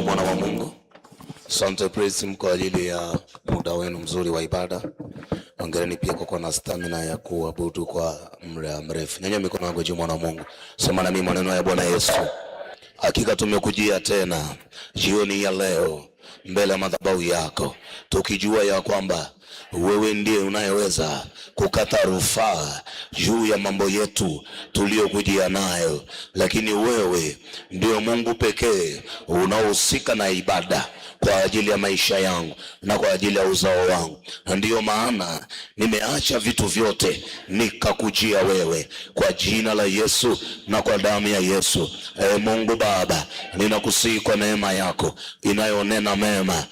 Mwana wa Mungu, asante praise kwa ajili ya muda wenu mzuri wa ibada. Hongereni pia kwa kuwa na stamina ya kuabudu kwa muda mrefu. Nyanyua mikono yako juu, mwana wa Mungu. Sema na mimi maneno ya Bwana Yesu. Hakika tumekujia tena jioni ya leo mbele ya madhabahu yako, tukijua ya kwamba wewe ndiye unayeweza kukata rufaa juu ya mambo yetu tuliyokujia nayo, lakini wewe ndio Mungu pekee unaohusika na ibada kwa ajili ya maisha yangu na kwa ajili ya uzao wangu. Na ndiyo maana nimeacha vitu vyote nikakujia wewe kwa jina la Yesu na kwa damu ya Yesu. Mungu Baba, ninakusihi kwa neema yako inayonena mema,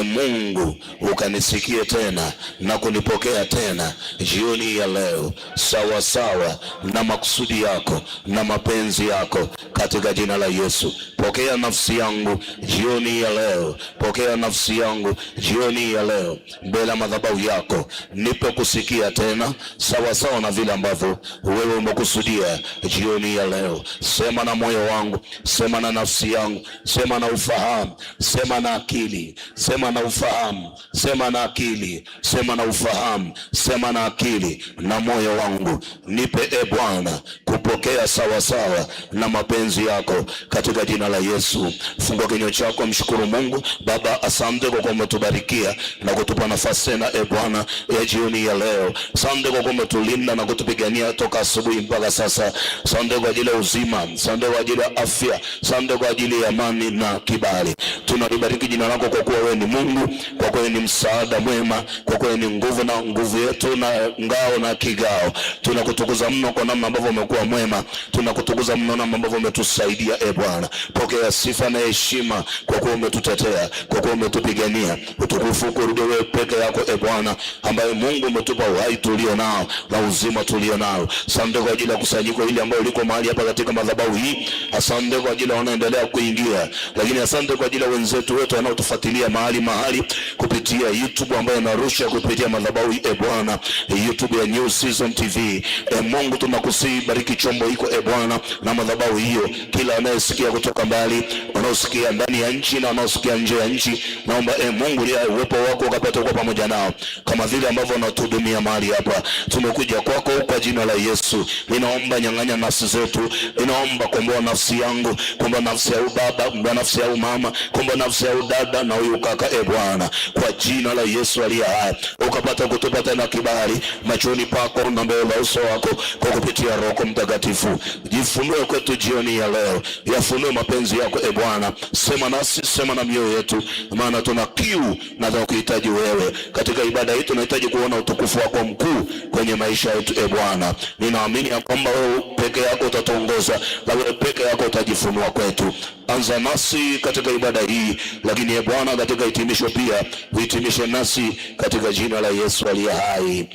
Mungu ukanisikie tena na kunipokea tena jioni ya leo sawa sawa na makusudi yako na mapenzi yako katika jina la Yesu. Pokea nafsi yangu jioni ya leo, pokea nafsi yangu jioni ya leo mbele ya madhabahu yako. Nipe kusikia tena sawa sawa na vile ambavyo wewe umekusudia jioni ya leo. Sema na moyo wangu, sema na nafsi yangu, sema na ufahamu, sema na akili, sema na ufahamu, sema na akili, sema na ufahamu, sema na akili na moyo wangu. Nipe Bwana kupokea sawa sawa na mapenzi yako katika jina la Yesu. Fungua kinywa chako, mshukuru Mungu. Baba, asante kwa kuwa umetubarikia na kutupa nafasi tena Bwana ya jioni ya leo. Asante kwa kuwa umetulinda na kutupigania toka asubuhi mpaka sasa. Asante kwa ajili ya uzima, asante kwa ajili ya afya, asante kwa ajili ya amani na kibali. Tunalibariki jina lako kwa kuwa wewe ni Mungu, kwa kuwa ni msaada mwema, kwa kuwa ni nguvu na nguvu yetu na ngao na kigao. Tunakutukuza mno kwa namna ambavyo umekuwa mwema, tunakutukuza mno namna ambavyo umetusaidia Bwana. Pokea sifa na heshima kwa kuwa umetutetea, kwa kuwa umetupigania. Utukufu kurudi wewe peke yako Bwana, ambaye Mungu umetupa uhai tulio nao na uzima tulio nao. Asante kwa ajili ya kusanyiko hili ambalo liko mahali hapa katika madhabahu hii. Asante kwa ajili ya wanaendelea kuingia, lakini asante kwa ajili ya wenzetu wetu wanaotufuatilia mahali kupitia YouTube ambayo inarusha kupitia madhabahu hii Bwana, YouTube ya New Season TV. Mungu tunakusihi, bariki chombo hiko Bwana na madhabahu hiyo. Kila anayesikia kutoka mbali, wanaosikia ndani ya nchi na wanaosikia nje ya nchi, naomba Mungu ya uwepo wako ukapate kwa pamoja nao kama vile ambavyo unatuhudumia mahali hapa. Tumekuja kwako kwa jina la Yesu. Ninaomba nyang'anya nafsi zetu, ninaomba komboa nafsi yangu, komboa nafsi ya baba, komboa nafsi ya mama, komboa nafsi ya dada na huyu kaka Bwana, kwa jina la Yesu aliye hai. Ukapata kutupa tena kibali machoni pako na mbele ya uso wako kwa kupitia Roho Mtakatifu. Jifunue kwetu jioni ya leo, yafunue mapenzi yako Bwana. Sema nasi, sema na mioyo yetu, maana tuna kiu na tunakuhitaji wewe. Katika ibada hii tunahitaji kuona utukufu wako mkuu kwenye maisha yetu Bwana. Ninaamini ya kwamba wewe peke yako utatuongoza na wewe peke yako utajifunua kwetu. Anza nasi katika ibada hii, lakini Bwana katika hitimisho pia uhitimishe nasi katika jina la Yesu aliye hai.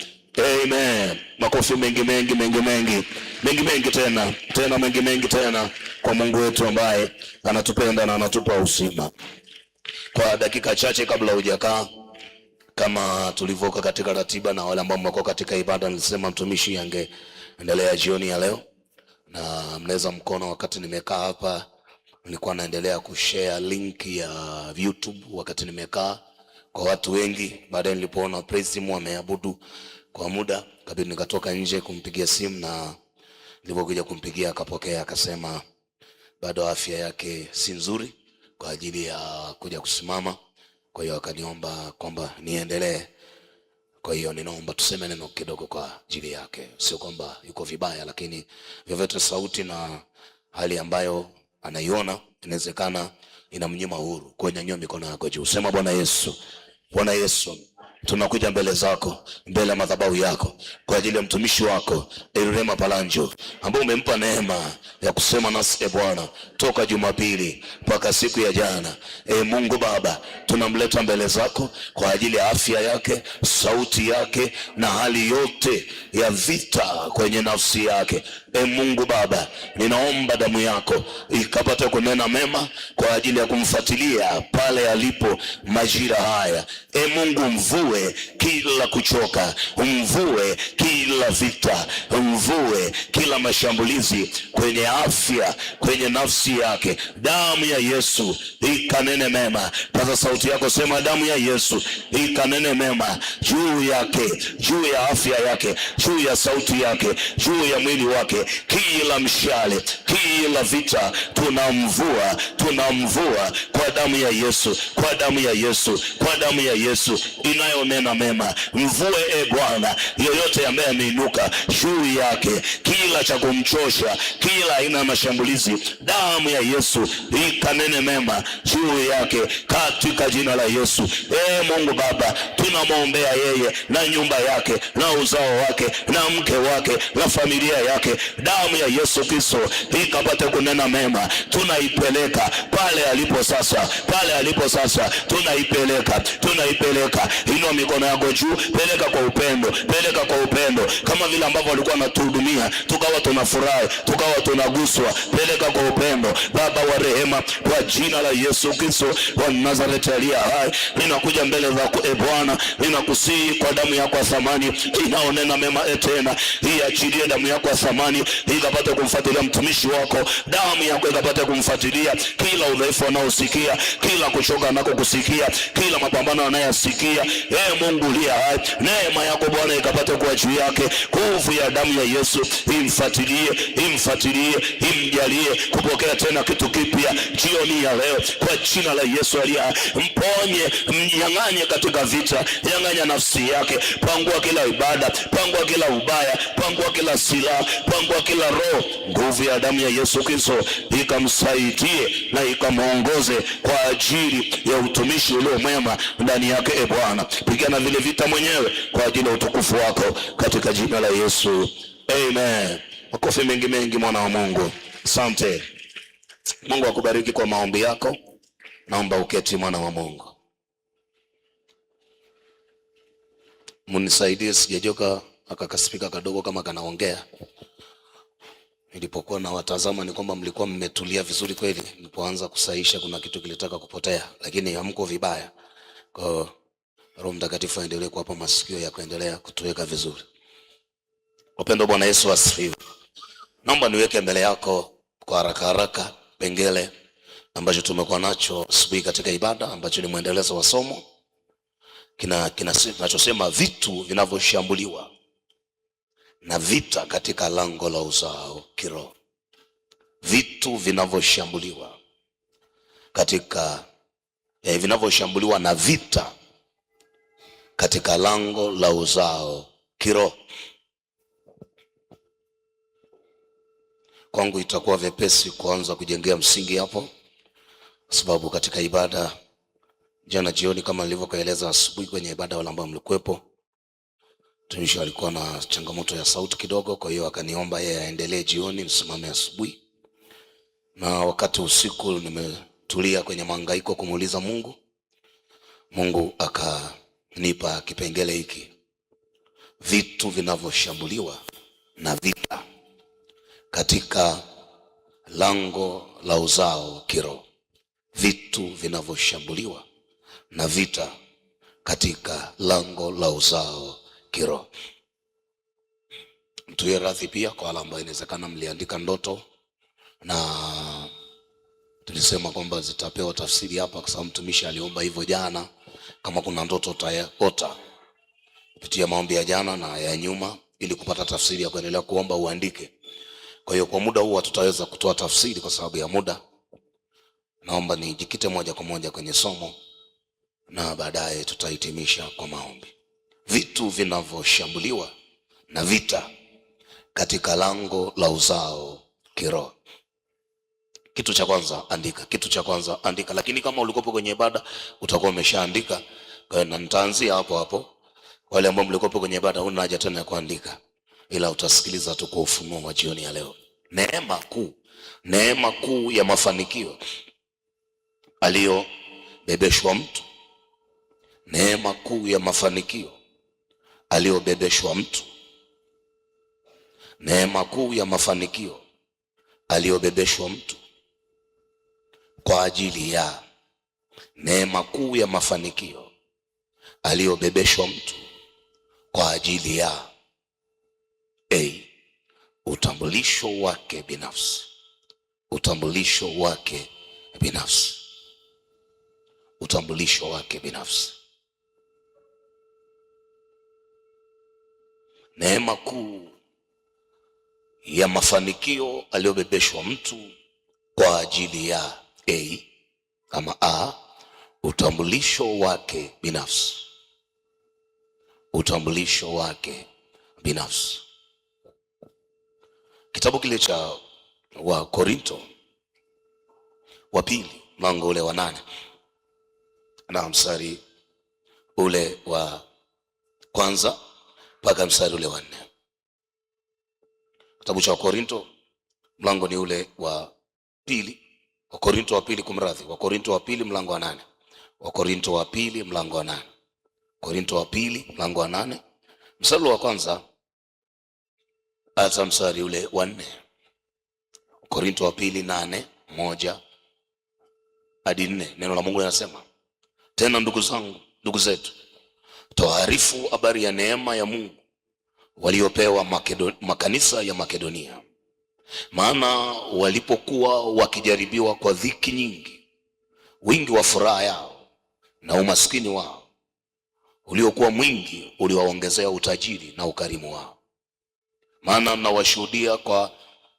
Amen. Makofi mengi tena kwa Mungu wetu ambaye anatupenda na anatupa uzima. Kwa dakika chache kabla hujakaa, kama tulivyoka katika ratiba na wale ambao mko katika ibada, nilisema mtumishi angeendelea jioni ya leo, na mnaweza mkono wakati nimekaa hapa nilikuwa naendelea kushare link ya YouTube wakati nimekaa kwa watu wengi. Baadaye nilipoona praise team wameabudu kwa muda, kabidi nikatoka nje kumpigia simu, na nilipokuja kumpigia akapokea, akasema bado afya yake si nzuri kwa ajili ya kuja kusimama. Kwa hiyo akaniomba kwamba niendelee. Kwa hiyo ninaomba tuseme neno kidogo kwa ajili yake. Sio kwamba yuko vibaya, lakini vyovyote sauti na hali ambayo anaiona inawezekana inamnyima uhuru. Kwa nyanyua mikono yako juu, sema Bwana Yesu, Bwana Yesu, tunakuja mbele zako, mbele ya madhabahu yako kwa ajili ya mtumishi wako Rema Palanjo ambaye umempa neema ya kusema nasi Bwana toka Jumapili mpaka siku ya jana. Mungu Baba, tunamleta mbele zako kwa ajili ya afya yake, sauti yake na hali yote ya vita kwenye nafsi yake. Mungu Baba, ninaomba damu yako ikapate kunena mema kwa ajili ya kumfuatilia pale alipo majira haya. Mungu, mvue kila kuchoka, mvue kila vita, mvue kila mashambulizi kwenye afya, kwenye nafsi yake. Damu ya Yesu ikanene mema. Paza sauti yako, sema damu ya Yesu ikanene mema juu yake, juu ya afya yake, juu ya sauti yake, juu ya mwili wake. Kila mshale, kila vita tunamvua, tunamvua kwa damu ya Yesu, kwa damu ya Yesu, kwa damu ya Yesu inayonena mema. Mvue Bwana yoyote ambaye ameinuka juu yake, kila cha kumchosha, kila aina ya mashambulizi, damu ya Yesu ikanene mema juu yake katika jina la Yesu. Mungu Baba, tunamwombea yeye na nyumba yake na uzao wake na mke wake na familia yake. Damu ya Yesu Kristo ikapate kunena mema. Tunaipeleka pale alipo sasa, pale alipo sasa tunaipeleka, tunaipeleka. Inua mikono yako juu, peleka kwa upendo, peleka kwa upendo, kama vile ambavyo walikuwa wanatuhudumia tukawa tunafurahi, tukawa tunaguswa. Peleka kwa upendo. Baba wa rehema, kwa jina la Yesu Kristo wa Nazareti aliye hai, ninakuja mbele zako Bwana, ninakusihi kwa damu yako ya thamani inaonena mema tena. Iachilie damu yako ya thamani ikapate kumfuatilia mtumishi wako. Damu yako ikapate kumfuatilia kila udhaifu anaosikia, kila kuchoka anakokusikia, kila mapambano anayasikia. Mungu aliye hai, neema yako Bwana ikapate kuwa juu yake. Nguvu ya damu ya Yesu imfuatilie, imfuatilie, imjalie kupokea tena kitu kipya jioni ya leo kwa jina la Yesu aliye hai. Mponye, mnyang'anye katika vita, nyang'anya nafsi yake. Pangua kila ibada, pangua kila ubaya, pangua kila silaha, pangua kila roho. Nguvu ya damu ya Yesu Kristo ikamsaidie na ikamuongoze kwa ajili ya utumishi ulio mwema ndani yake. Bwana, pigana vile vita mwenyewe kwa ajili ya utukufu wako katika jina la Yesu. Amen. Makofi mengi mengi mwana wa Mungu. Asante. Mungu akubariki kwa maombi yako. Naomba uketi mwana wa Mungu. Munisaidie sijajoka akakaspika kadogo kama kanaongea. Nilipokuwa na watazama ni kwamba mlikuwa mmetulia vizuri kweli. Nilipoanza kusahisha kuna kitu kilitaka kupotea, lakini hamko vibaya. Kwa Roho Mtakatifu aendelee kuwapa masikio ya kuendelea kutuweka vizuri. Upendo Bwana Yesu asifiwe. Naomba niweke mbele yako kwa haraka haraka pengele ambacho tumekuwa nacho asubuhi katika ibada, ambacho ni muendelezo wa somo kinachosema vitu vinavyoshambuliwa na vita katika lango la uzao kiroho. Vitu vinavyoshambuliwa katika vinavyoshambuliwa na vita katika lango la uzao kiroho. Kwangu itakuwa vepesi kuanza kujengea msingi hapo, sababu katika ibada jana jioni kama nilivyokueleza asubuhi kwenye ibada, wale ambao mlikuwepo, tumisha alikuwa na changamoto ya sauti kidogo, kwa hiyo akaniomba yeye aendelee jioni msimame asubuhi. Na wakati usiku nimetulia kwenye mahangaiko kumuuliza Mungu, Mungu akanipa kipengele hiki: vitu vinavyoshambuliwa na vita katika lango la uzao kiroho. Vitu vinavyoshambuliwa na vita katika lango la uzao kiroho. Mtuye radhi pia kwa wale ambao inawezekana mliandika ndoto na tulisema kwamba zitapewa tafsiri hapa, kwa sababu mtumishi aliomba hivyo jana. Kama kuna ndoto utaota kupitia maombi ya jana na ya nyuma, ili kupata tafsiri ya kuendelea kuomba uandike. Kwa hiyo kwa muda huu tutaweza kutoa tafsiri kwa sababu ya muda. Naomba nijikite moja kwa moja kwenye somo na baadaye tutahitimisha kwa maombi. Vitu vinavyoshambuliwa na vita katika lango la uzao kiroho. Kitu cha kwanza andika, kitu cha kwanza andika. Lakini kama ulikopo kwenye ibada utakuwa umeshaandika, na nitaanzia hapo hapo Wale ambao mlikuwa kwenye ibada huna haja tena ya kuandika, ila utasikiliza tu kwa ufunuo wa jioni ya leo. Neema kuu ya mafanikio aliyobebeshwa mtu. Neema kuu ya mafanikio aliyobebeshwa mtu. Neema kuu ya mafanikio aliyobebeshwa mtu kwa ajili ya. Neema kuu ya mafanikio aliyobebeshwa mtu kwa ajili ya utambulisho wake binafsi. Utambulisho wake binafsi. Utambulisho wake binafsi. Neema kuu ya mafanikio aliyobebeshwa mtu kwa ajili ya utambulisho wake binafsi. Utambulisho wake binafsi. Kitabu kile cha Wakorintho wa pili mlango ule wa 8 na mstari ule wa kwanza mpaka mstari ule wa 4. Kitabu cha Wakorintho mlango ni ule wa pili. Wakorintho wa pili, kumradhi, Wakorintho wa pili mlango wa 8. Wakorintho wa pili mlango wa 8. Wakorintho wa pili mlango wa 8 mstari wa kwanza hata mstari ule wa 4. Wakorintho wa pili 8:1 hadi 4. Neno la Mungu linasema, tena ndugu zangu, ndugu zetu, tuarifu habari ya neema ya Mungu waliopewa makanisa ya Makedonia. Maana walipokuwa wakijaribiwa kwa dhiki nyingi, wingi wa furaha yao na umaskini wao uliokuwa mwingi uliwaongezea utajiri na ukarimu wao. Maana mnawashuhudia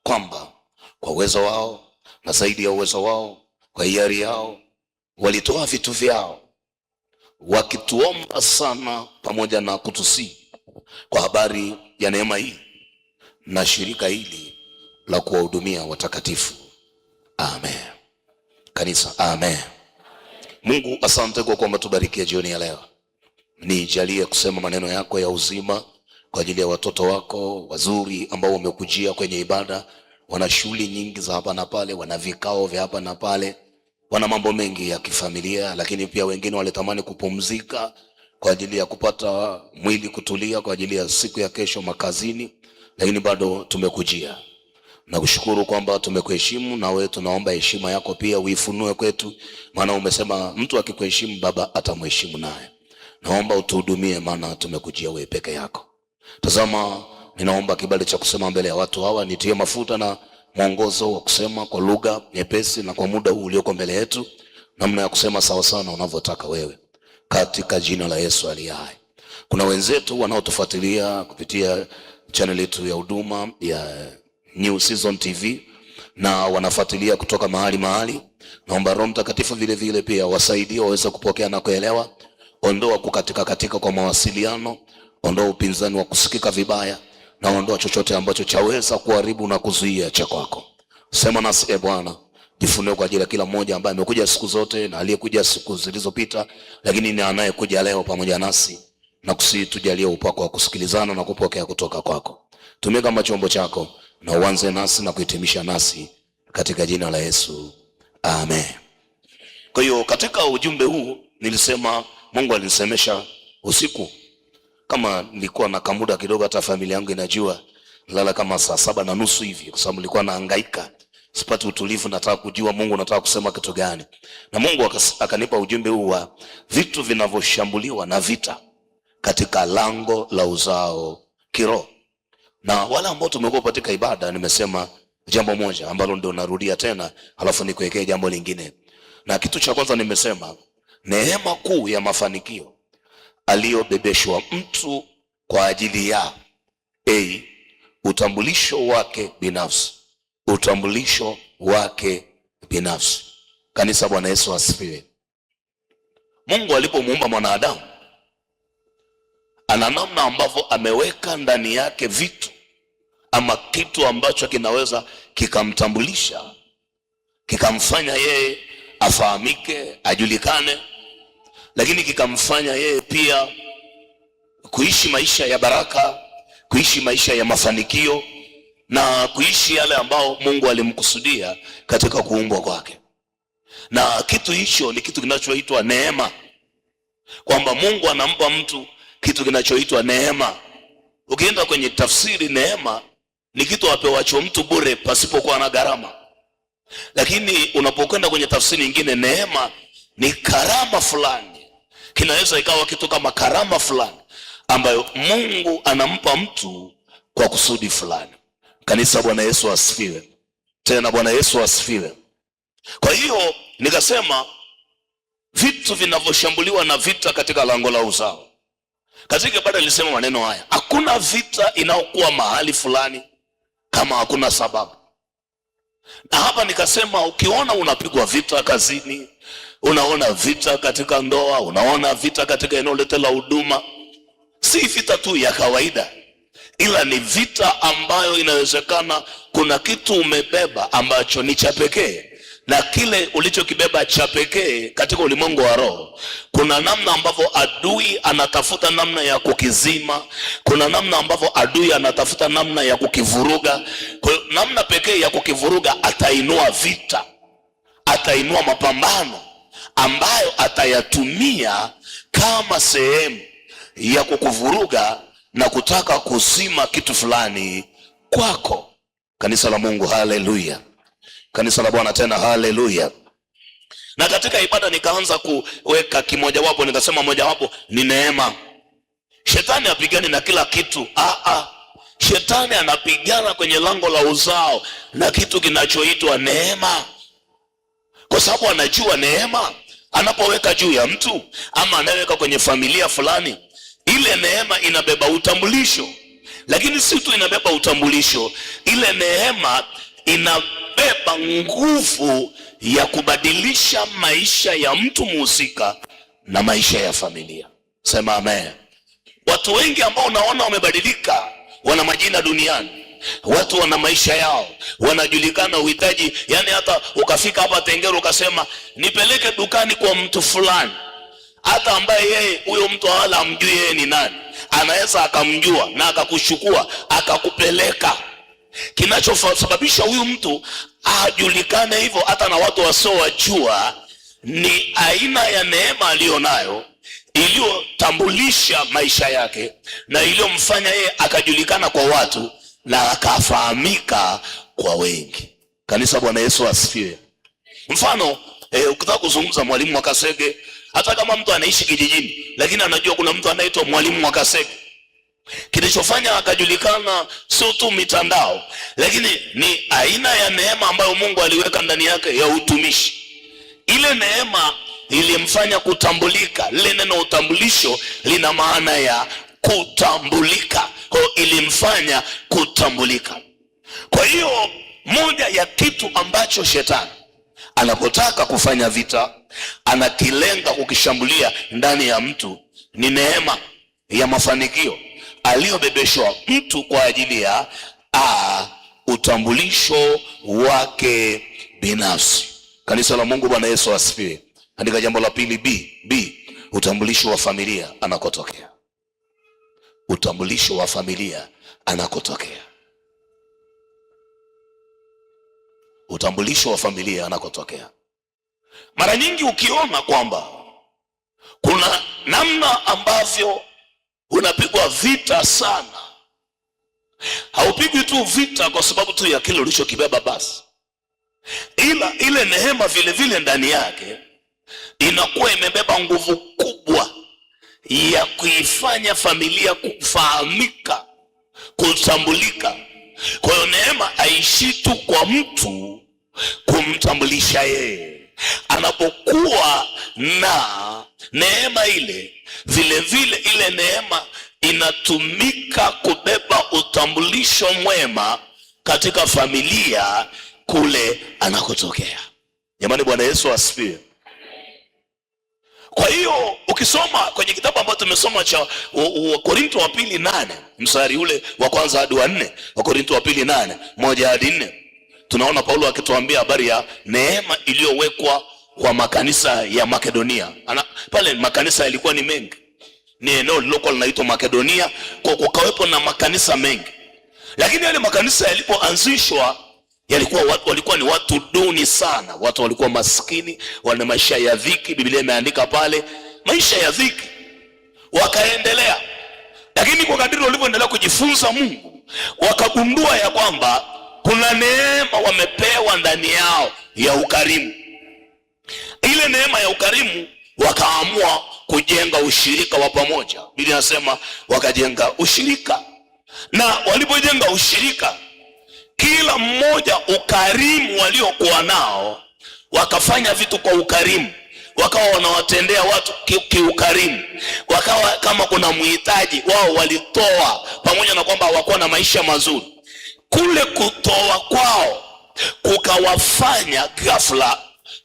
kwamba kwa uwezo wao na zaidi ya uwezo wao, kwa hiari yao walitoa vitu vyao, wakituomba sana pamoja na kutusihi kwa habari ya neema hii na shirika hili la kuwahudumia watakatifu. Amen. Kanisa, amen. Mungu, asante kwa kwamba tubarikia jioni ya leo. Nijalie kusema maneno yako ya uzima kwa ajili ya watoto wako wazuri ambao wamekujia kwenye ibada. Wana shughuli nyingi za hapa na pale, wana vikao vya hapa na pale, wana mambo mengi ya kifamilia, lakini pia wengine walitamani kupumzika kwa ajili ya kupata mwili kutulia kwa ajili ya siku ya kesho makazini, lakini bado tumekujia. Na kushukuru kwamba tumekuheshimu, na wewe tunaomba heshima yako pia uifunue kwetu, maana umesema mtu akikuheshimu Baba atamheshimu naye. Naomba utuhudumie, maana tumekujia wewe peke yako. Tazama, ninaomba kibali cha kusema mbele ya watu hawa, nitie mafuta na mwongozo wa kusema kwa lugha nyepesi na kwa muda huu ulioko mbele yetu, namna ya kusema sawa sana unavyotaka wewe, katika jina la Yesu aliye hai. Kuna wenzetu wanaotufuatilia kupitia channel yetu ya huduma ya New Season TV na wanafuatilia kutoka mahali. Naomba Roho Mtakatifu vile vile pia wasaidie waweze kupokea na kuelewa. Ondoa katika kwa mawasiliano, ondoa upinzani wa kusikika vibaya, na ondoa chochote ambacho chaweza kuharibu na kuzuia cha kwako. Sema nasi Bwana, jifunue kwa ajili ya kila mmoja ambaye amekuja siku zote na aliyekuja siku zilizopita, lakini ni anayekuja leo pamoja nasi, na tujalie upako wa kusikilizana na kupokea kutoka kwako. Tumia kama chombo chako na uanze nasi na kuhitimisha nasi katika jina la Yesu. Amen. Kwa hiyo katika ujumbe huu nilisema Mungu alinisemesha usiku, kama nilikuwa na kamuda kidogo, hata familia yangu inajua, lala kama saa 7:30 hivi, kwa sababu nilikuwa nahangaika, sipati utulivu, nataka kujua Mungu nataka kusema kitu gani. Na Mungu akanipa ujumbe huu wa vitu vinavyoshambuliwa na vita katika lango la uzao kiroho. Na wala ambao tumekuwa katika ibada, nimesema jambo moja ambalo ndio narudia tena, halafu nikuwekee jambo lingine. Na kitu cha kwanza nimesema neema kuu ya mafanikio aliyobebeshwa mtu kwa ajili ya utambulisho wake binafsi. Utambulisho wake binafsi. Kanisa, Bwana Yesu asifiwe. Mungu alipomuumba mwanadamu, ana namna ambavyo ameweka ndani yake vitu ama kitu ambacho kinaweza kikamtambulisha, kikamfanya yeye afahamike, ajulikane, lakini kikamfanya yeye pia kuishi maisha ya baraka, kuishi maisha ya mafanikio na kuishi yale ambao Mungu alimkusudia katika kuumbwa kwake. Na kitu hicho ni kitu kinachoitwa neema, kwamba Mungu anampa mtu kitu kinachoitwa neema. Ukienda kwenye tafsiri, neema ni kitu apewacho mtu bure pasipokuwa na gharama. Lakini unapokwenda kwenye tafsiri nyingine, neema ni karama fulani. Kinaweza ikawa kitu kama karama fulani ambayo Mungu anampa mtu kwa kusudi fulani. Kanisa, Bwana Yesu asifiwe. Tena Bwana Yesu asifiwe. Kwa hiyo nikasema vitu vinavyoshambuliwa na vita katika lango la uzao. Katika ibada nilisema maneno haya: hakuna vita inayokuwa mahali fulani kama hakuna sababu. Na hapa nikasema ukiona unapigwa vita kazini, unaona vita katika ndoa, unaona vita katika eneo lote la huduma, si vita tu ya kawaida, ila ni vita ambayo inawezekana kuna kitu umebeba ambacho ni cha pekee. Na kile ulichokibeba cha pekee katika ulimwengu wa roho, kuna namna ambavyo adui anatafuta namna ya kukizima, kuna namna ambavyo adui anatafuta namna ya kukivuruga. Kwa hiyo namna pekee ya kukivuruga, atainua vita, atainua mapambano ambayo atayatumia kama sehemu ya kukuvuruga na kutaka kuzima kitu fulani kwako. Kanisa la Mungu, haleluya. Kanisa la Bwana, tena haleluya. Na katika ibada nikaanza kuweka kimojawapo, nikasema mojawapo ni neema. Shetani apigani na kila kitu. Shetani anapigana kwenye lango la uzao na kitu kinachoitwa neema, kwa sababu anajua neema anapoweka juu ya mtu ama anaweka kwenye familia fulani, ile neema inabeba utambulisho. Lakini si tu inabeba utambulisho, ile neema inabeba nguvu ya kubadilisha maisha ya mtu muhusika na maisha ya familia. Sema amen. Watu wengi ambao unaona wamebadilika, wana majina duniani, watu wana maisha yao, wanajulikana, uhitaji. Yani hata ukafika hapa Tengeru ukasema nipeleke dukani kwa mtu fulani, hata ambaye yeye huyo mtu wala amjui yeye ni nani, anaweza akamjua na akakuchukua akakupeleka. Kinachosababisha huyu mtu ajulikane hivyo hata na watu wasiowajua ni aina ya neema aliyonayo, iliyotambulisha maisha yake na iliyomfanya yeye akajulikana kwa watu na akafahamika kwa wengi. Kanisa, Bwana Yesu asifiwe. Mfano ukitaka kuzungumza Mwalimu Mwakasege, hata kama mtu anaishi kijijini lakini anajua kuna mtu anaitwa Mwalimu Mwakasege, kilichofanya akajulikana sio tu mitandao, lakini ni aina ya neema ambayo Mungu aliweka ndani yake ya utumishi. Ile neema ilimfanya kutambulika. Lile neno utambulisho lina maana ya kutambulika, kwa hiyo ilimfanya kutambulika. Kwa hiyo moja ya kitu ambacho shetani anapotaka kufanya vita, anakilenga kukishambulia ndani ya mtu, ni neema ya mafanikio aliyobebeshwa mtu kwa ajili ya utambulisho wake binafsi. Kanisa la Mungu, Bwana Yesu asifiwe. Andika jambo la pili, B, utambulisho wa familia anakotokea. Utambulisho wa familia anakotokea. Utambulisho wa familia anakotokea. Mara nyingi ukiona kwamba kuna namna ambavyo unapigwa vita sana, haupigwi tu vita kwa sababu tu ya kile ulichokibeba basi, ila ile neema vile vile ndani yake inakuwa imebeba nguvu kubwa ya kuifanya familia kufahamika, kutambulika. Kwa hiyo neema haishi tu kwa mtu kumtambulisha yeye. Anapokuwa na neema ile, vile vile ile neema inatumika kubeba utambulisho mwema katika familia kule anakotokea. Jamani, Bwana Yesu asifiwe. Kwa hiyo ukisoma kwenye kitabu ambacho tumesoma cha Wakorintho wa pili 8 mstari ule wa kwanza hadi wa 4, Wakorintho wa pili 8 1 hadi 4, tunaona Paulo akituambia habari ya neema iliyowekwa kwa makanisa ya Makedonia. Pale makanisa yalikuwa ni mengi, ni eneo lilokuwa linaitwa Makedonia, kwa kukawepo na makanisa mengi. Lakini yale makanisa yalipoanzishwa walikuwa ni watu duni sana, watu walikuwa maskini, wana maisha ya dhiki. Biblia imeandika pale maisha ya dhiki. Wakaendelea, lakini kwa kadiri walivyoendelea kujifunza Mungu, wakagundua ya kwamba kuna neema wamepewa ndani yao ya ukarimu. Ile neema ya ukarimu, wakaamua kujenga ushirika wa pamoja. Biblia inasema wakajenga ushirika, na walipojenga ushirika, kila mmoja ukarimu waliokuwa nao, wakafanya vitu kwa ukarimu, wakawa wanawatendea watu kiukarimu. Wakawa kama kuna mhitaji wao walitoa, pamoja na kwamba hawakuwa na maisha mazuri. Kule kutoa kwao kukawafanya ghafla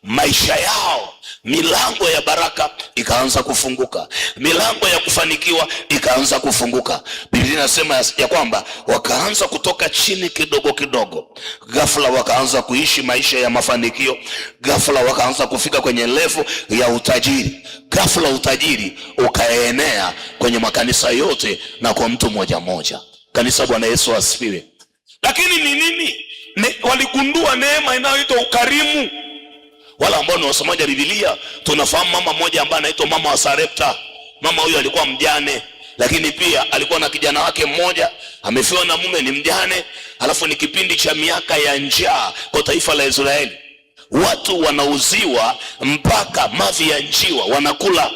maisha yao, milango ya baraka ikaanza kufunguka, milango ya kufanikiwa ikaanza kufunguka. Biblia inasema ya kwamba wakaanza kutoka chini kidogo kidogo, ghafla wakaanza kuishi maisha ya mafanikio, ghafla wakaanza kufika kwenye level ya utajiri, ghafla utajiri ukaenea kwenye makanisa yote na kwa mtu mmoja mmoja. Kanisa, Bwana Yesu asifiwe. Lakini ni nini? Waligundua neema inayoitwa ukarimu. Wala ambao ni wasomaji wa Biblia, tunafahamu mama mmoja ambaye anaitwa mama wa Sarepta. Mama huyo alikuwa mjane, lakini pia alikuwa na kijana wake mmoja amefiwa na mume, ni mjane. Alafu ni kipindi cha miaka ya njaa kwa taifa la Israeli. Watu wanauziwa mpaka mavi ya njiwa wanakula.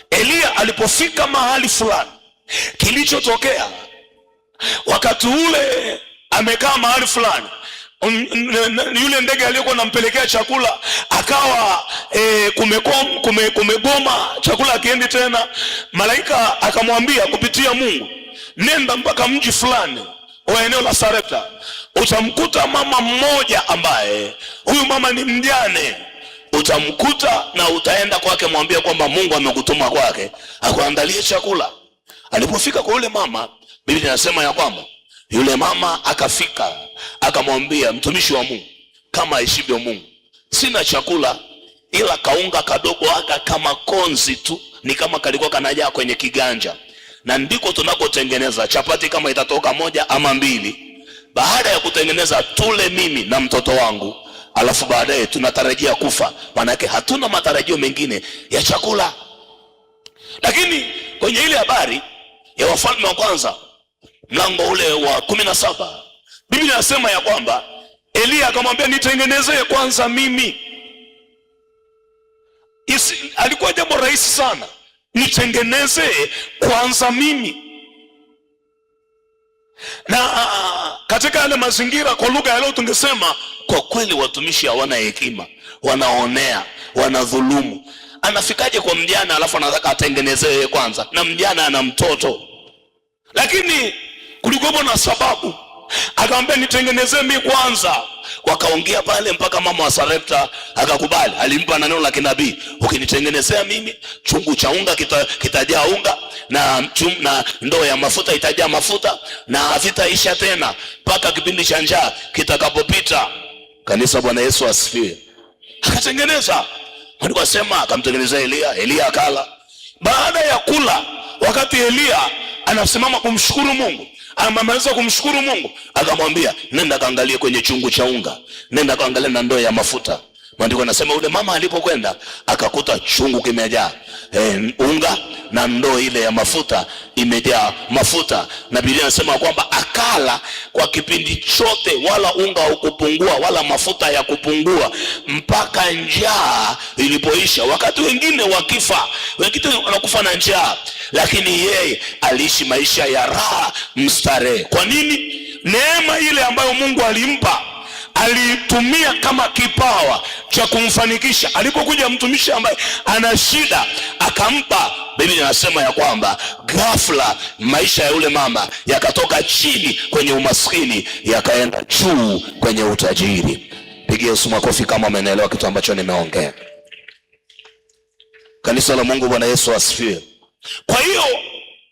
Elia alipofika mahali fulani, kilichotokea wakati ule amekaa mahali fulani, yule ndege aliyekuwa anampelekea chakula akawa kumegoma chakula akiendi tena. Malaika akamwambia kupitia Mungu, nenda mpaka mji fulani wa eneo la Sarepta, utamkuta mama mmoja ambaye huyu mama ni mjane. Utamkuta na utaenda kwake, mwambie kwamba Mungu amekutuma kwake akuandalie chakula. Alipofika kwa yule mama, Biblia inasema ya kwamba yule mama akafika akamwambia, mtumishi wa Mungu, kama aishivyo Mungu, sina chakula ila kaunga kadogo aka kama konzi tu, ni kama kalikuwa kanajaa kwenye kiganja, na ndiko tunakotengeneza chapati kama itatoka moja ama mbili. Baada ya kutengeneza tule mimi na mtoto wangu, alafu baadaye tunatarajia kufa, manake hatuna matarajio mengine ya chakula. Lakini kwenye ile habari ya Wafalme wa Kwanza mlango ule wa 17, Biblia inasema ya kwamba Elia akamwambia, nitengenezee kwanza mimi. Alikuwa jambo rahisi sana, nitengenezee kwanza mimi. Na katika yale mazingira, kwa lugha ya leo tungesema kwa kweli watumishi hawana hekima, wanaonea, wanadhulumu. Anafikaje kwa mjana alafu anataka atengenezewe kwanza, na mjana ana mtoto? Lakini kulikuwa na sababu, akamwambia nitengenezee mimi kwanza. Wakaongea pale mpaka mama wa Sarepta akakubali. Alimpa na neno la kinabii, ukinitengenezea mimi, chungu cha unga kitajaa unga, na ndoo ya mafuta itajaa mafuta, na havitaisha tena mpaka kipindi cha njaa kitakapopita. Kanisa, Bwana Yesu asifiwe. Akatengeneza, walikosema akamtengenezea Elia. Elia akala. Baada ya kula, wakati Elia anasimama kumshukuru Mungu, amemaliza kumshukuru Mungu, akamwambia nenda kaangalie kwenye chungu cha unga, nenda kaangalie na ndoo ya mafuta. Maandiko yanasema yule mama alipokwenda akakuta chungu kimejaa unga na ndoo ile ya mafuta imejaa mafuta. Na Biblia inasema kwamba akala kwa kipindi chote, wala unga haukupungua wala mafuta ya kupungua mpaka njaa ilipoisha. Wakati wengine wakifa, wengine wanakufa na njaa, lakini yeye aliishi maisha ya raha mstarehe. Kwa nini? Neema ile ambayo Mungu alimpa alitumia kama kipawa cha kumfanikisha. Alipokuja mtumishi ambaye ana shida, akampa. Biblia inasema ya kwamba ghafla maisha ya yule mama yakatoka chini kwenye umaskini yakaenda juu kwenye utajiri. Pigia Yesu makofi kama umeelewa kitu ambacho nimeongea. Kanisa la Mungu, Bwana Yesu asifiwe. Kwa hiyo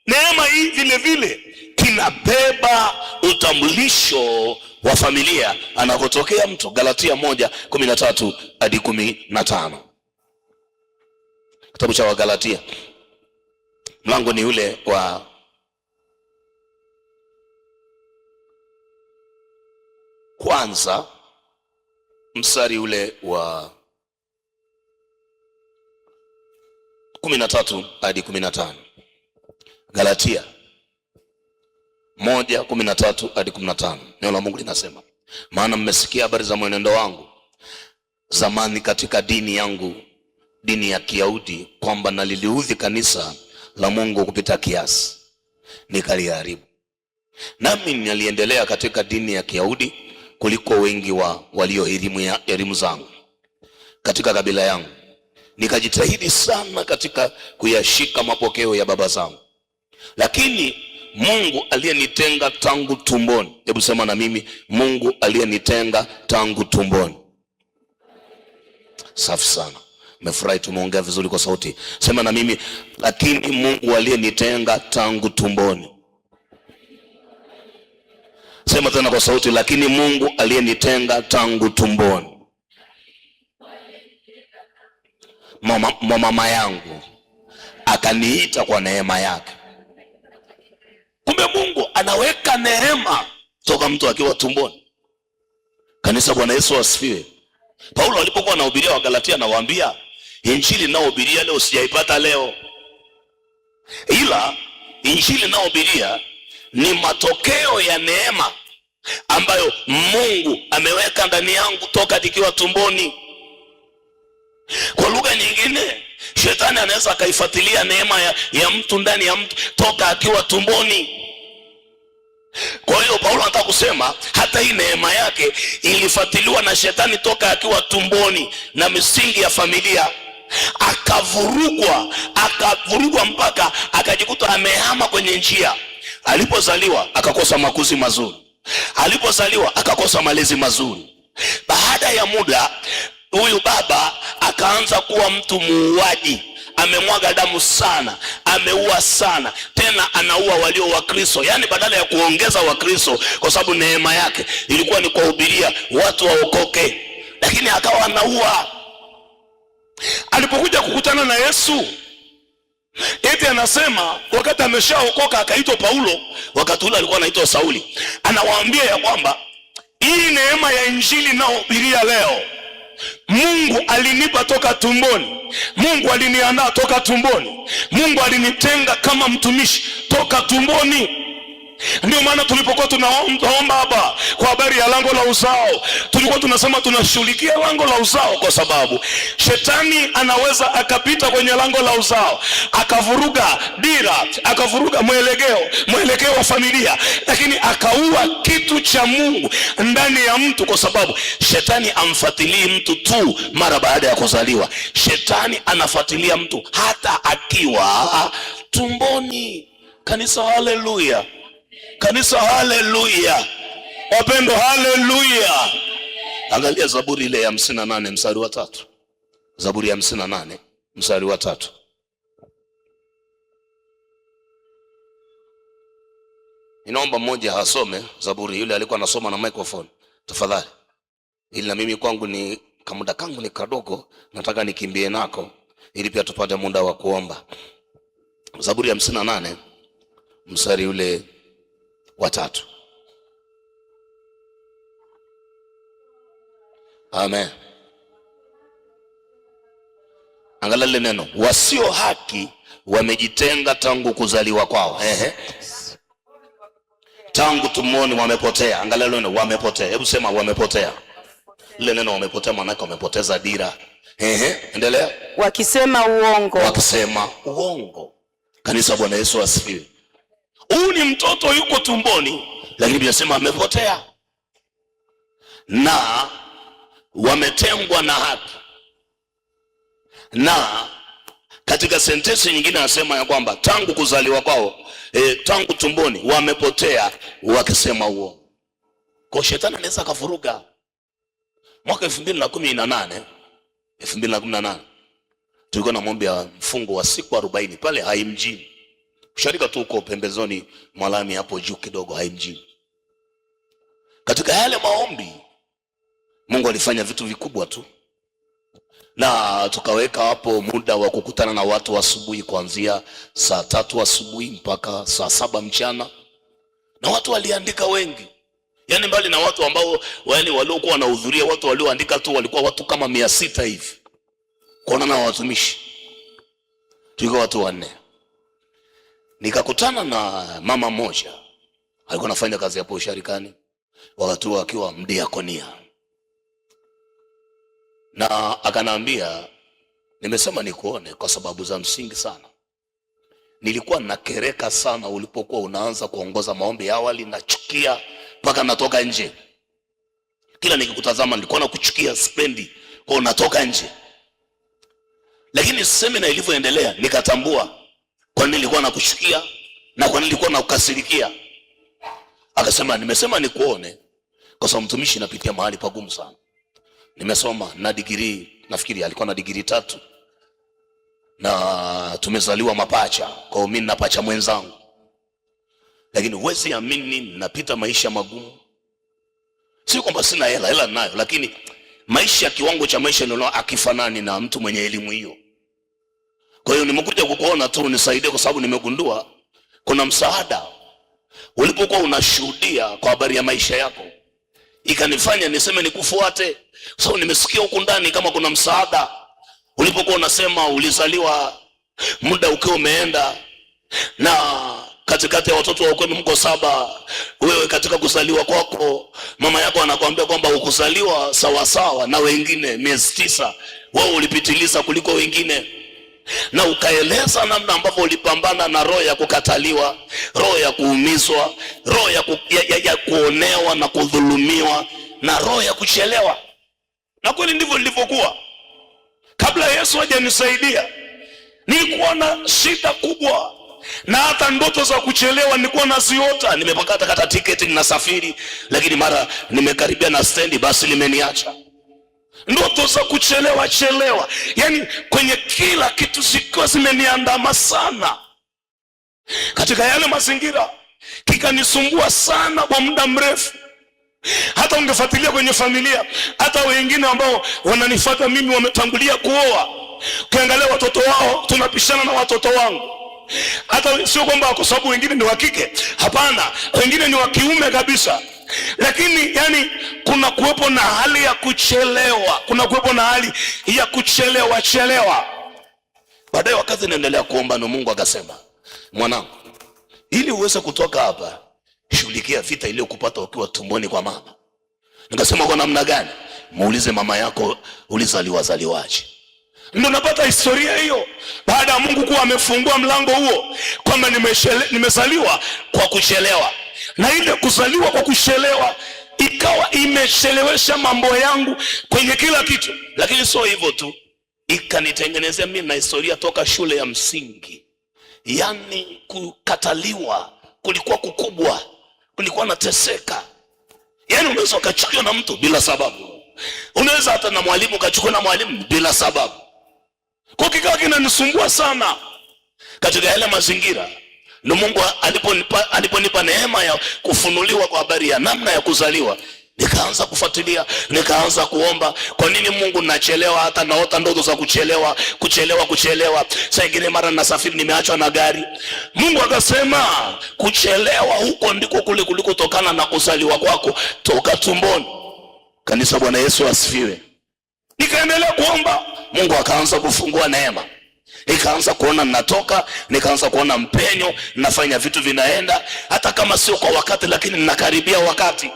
neema hii vile vile kinabeba utambulisho wa familia anakotokea mtu. Galatia 1:13 hadi 15. Kitabu cha Wagalatia Mlango ni ule wa kwanza, mstari ule wa 13 hadi 15. Galatia 1:13 hadi 15. Neno la Mungu linasema, maana mmesikia habari za mwenendo wangu zamani katika dini yangu, dini ya Kiyahudi, kwamba naliliudhi kanisa la Mungu kupita kiasi, nikaliharibu. Nami naliendelea katika dini ya Kiyahudi kuliko wengi walio elimu zangu katika kabila yangu. Nikajitahidi sana katika kuyashika mapokeo ya baba zangu. Lakini Mungu aliyenitenga tangu tumboni. Hebu sema na mimi, Mungu aliyenitenga tangu tumboni. Safi sana. Mefurahi, tumeongea vizuri kwa sauti. Sema na mimi, lakini Mungu aliyenitenga tangu tumboni. Sema tena kwa sauti, lakini Mungu aliyenitenga tangu tumboni. Mama yangu akaniita kwa neema yake. Kumbe Mungu anaweka neema toka mtu akiwa tumboni. Kanisa, Bwana Yesu asifiwe. Paulo alipokuwa anahubiria wa Galatia anawaambia, injili ninayohubiria leo sijaipata leo, ila injili ninayohubiria ni matokeo ya neema ambayo Mungu ameweka ndani yangu toka nikiwa tumboni. Kwa lugha nyingine, shetani anaweza akaifuatilia neema ya mtu ndani ya mtu toka akiwa tumboni. Kwa hiyo Paulo anataka kusema hata hii neema yake ilifuatiliwa na shetani toka akiwa tumboni na misingi ya familia. Akavurugwa mpaka akajikuta amehama kwenye njia. Alipozaliwa akakosa makuzi mazuri, alipozaliwa akakosa malezi mazuri. Baada ya muda, huyu baba akaanza kuwa mtu muuaji. Amemwaga damu sana, ameua sana, tena anaua walio wa Kristo. Yaani badala ya kuongeza wa Kristo, kwa sababu neema yake ilikuwa ni kuhubiria watu waokoke, lakini akawa anaua. Alipokuja kukutana na Yesu, eti anasema wakati ameshaokoka akaitwa Paulo, wakati ule alikuwa anaitwa Sauli. Anawaambia ya kwamba hii neema ya injili naohubiria leo, Mungu alinipa toka tumboni. Mungu aliniandaa toka tumboni. Mungu alinitenga kama mtumishi toka tumboni. Ndio maana tulipokuwa tunaomba hapa kwa habari ya lango la uzao, tulikuwa tunasema tunashughulikia lango la uzao, kwa sababu shetani anaweza akapita kwenye lango la uzao akavuruga dira, akavuruga mwelekeo wa familia, lakini akaua kitu cha Mungu ndani ya mtu, kwa sababu shetani amfuatilii mtu tu mara baada ya kuzaliwa. Shetani anafuatilia mtu hata akiwa tumboni. Kanisa, haleluya! Kanisa, haleluya! Wapendo, haleluya! Angalia Zaburi ile ya 58 mstari wa 3. Zaburi ya 58 mstari wa 3. Inaomba mmoja asome Zaburi. Yule alikuwa anasoma na microphone, tafadhali, ili na mimi kwangu ni kamuda kangu ni kadogo, nataka nikimbie nako ili pia tupate muda wa kuomba. Zaburi ya 58 mstari ule wa 3. Amen. Angalia lile neno, wasio haki wamejitenga tangu kuzaliwa kwao. Tangu tumboni wamepotea. Angalia lile neno, wamepotea. Hebu sema wamepotea. Lile neno wamepotea maana yake wamepoteza dira. Endelea. Wakisema uongo. Wakisema uongo. Kanisa, Bwana Yesu asifiwe. Huyu ni mtoto yuko tumboni, lakini binasema amepotea. Na wametengwa na haki. Na katika sentensi nyingine anasema ya kwamba tangu kuzaliwa kwao, tangu tumboni wamepotea wakisema uongo. Kwa shetani anaweza kavuruga. Mwaka 2018 tulikuwa na maombi ya mfungo wa siku 40 pale Hai mjini. Usharika tu uko pembezoni mwa lami hapo juu kidogo, Hai mjini. Katika yale maombi Mungu alifanya vitu vikubwa tu. na tukaweka hapo muda wa kukutana na watu asubuhi kuanzia saa 3 asubuhi mpaka saa 7 mchana, na watu waliandika wengi. Yani mbali na watu ambao waliokuwa wanahudhuria, watu walioandika tu walikuwa watu kama 600 hivi. Kuonana na watumishi tulikuwa watu 4. Nikakutana na mama mmoja alikuwa anafanya kazi hapo usharikani, watu akiwa mdiakonia, na akaniambia, nimesema nikuone kwa sababu za msingi sana. Nilikuwa nakereka sana ulipokuwa unaanza kuongoza maombi ya awali, nachukia mpaka natoka nje. Kila nikikutazama nilikuwa nakuchukia, sipendi kwa unatoka nje. Lakini semina ilivyoendelea nikatambua kwa nini nilikuwa nakuchukia na kwa nini nilikuwa nakukasirikia. Akasema, nimesema nikuone kwa sababu mtumishi napitia mahali pagumu sana. Nimesoma na degree, nafikiri alikuwa na degree 3. Na tumezaliwa mapacha, kwa mimi na pacha mwenzangu. Lakini huwezi amini napita maisha magumu. Sio kwamba sina hela ninayo, lakini maisha, kiwango cha maisha nilio akifanani na mtu mwenye elimu hiyo. Kwa hiyo nimekuja kukuona tu unisaidie, kwa sababu nimegundua kuna msaada ulipokuwa unashuhudia kwa habari ya maisha yako, ikanifanya niseme nikufuate. Kwa sababu nimesikia huko ndani kama kuna msaada. Ulipokuwa unasema ulizaliwa muda ukiwa umeenda, na katikati ya watoto wa kwenu mko 7, wewe katika kuzaliwa kwako mama yako anakuambia kwamba ukuzaliwa sawa sawa na wengine miezi 9, wewe ulipitiliza kuliko wengine. Na ukaeleza namna ambavyo ulipambana na roho ya kukataliwa, roho ya kuumizwa, roho ya kuonewa na kudhulumiwa, na roho ya kuchelewa. Na kweli ndivyo nilivyokuwa. Kabla Yesu hajanisaidia nilikuwa na shida kubwa, na hata ndoto za kuchelewa nilikuwa naziota. Nimepakata kata tiketi ninasafiri, lakini mara nimekaribia na stendi basi limeniacha. Ndoto za kuchelewa, yani kwenye kila kitu zikiwa zimeniandama sana. Katika yale mazingira kikanisumbua sana kwa muda mrefu. Hata ungefuatilia kwenye familia, hata wengine ambao wananifuata mimi wametangulia kuoa, ukiangalia watoto wao tunapishana na watoto wangu. Hata sio kwamba kwa sababu wengine ni wa kike, hapana, wengine ni wa kiume kabisa. Lakini yani kuna kuwepo na hali ya kuchelewa, chelewa. Baadaye wakati naendelea kuomba na Mungu akasema, mwanangu, ili uweze kutoka hapa, shughulikia vita iliyokupata ukiwa tumboni kwa mama. Nikasema, kwa namna gani? Muulize mama yako ulizaliwaje. Ndio napata historia hiyo, baada ya Mungu kuwa amefungua mlango huo kwamba nimezaliwa kwa kuchelewa. Na ile kuzaliwa kwa kuchelewa ikawa imechelewesha mambo yangu kwenye kila kitu. Lakini sio hivyo tu, ikanitengenezea mimi na historia toka shule ya msingi. Yani kukataliwa kulikuwa kukubwa, kulikuwa nateseka. Yani unaweza ukachukiwa na mtu bila sababu, unaweza hata na mwalimu ukachukua na mwalimu bila sababu. Kwa kikawa kinanisumbua sana. Katika yale mazingira ndio Mungu aliponipa neema ya kufunuliwa kwa habari ya namna ya kuzaliwa. Nikaanza kufuatilia, nikaanza kuomba, kwa nini Mungu nachelewa? Hata naota ndoto za kuchelewa. Saa nyingine mara nasafiri nimeachwa na gari. Mungu akasema, kuchelewa huko ndiko kule kulikotokana na kuzaliwa kwako toka tumboni. Kanisa, Bwana Yesu asifiwe. Nikaendelea kuomba, Mungu akaanza kufungua neema. Nikaanza kuona ninatoka, nikaanza kuona mpenyo, nafanya vitu vinaenda, hata kama sio kwa wakati lakini ninakaribia wakati.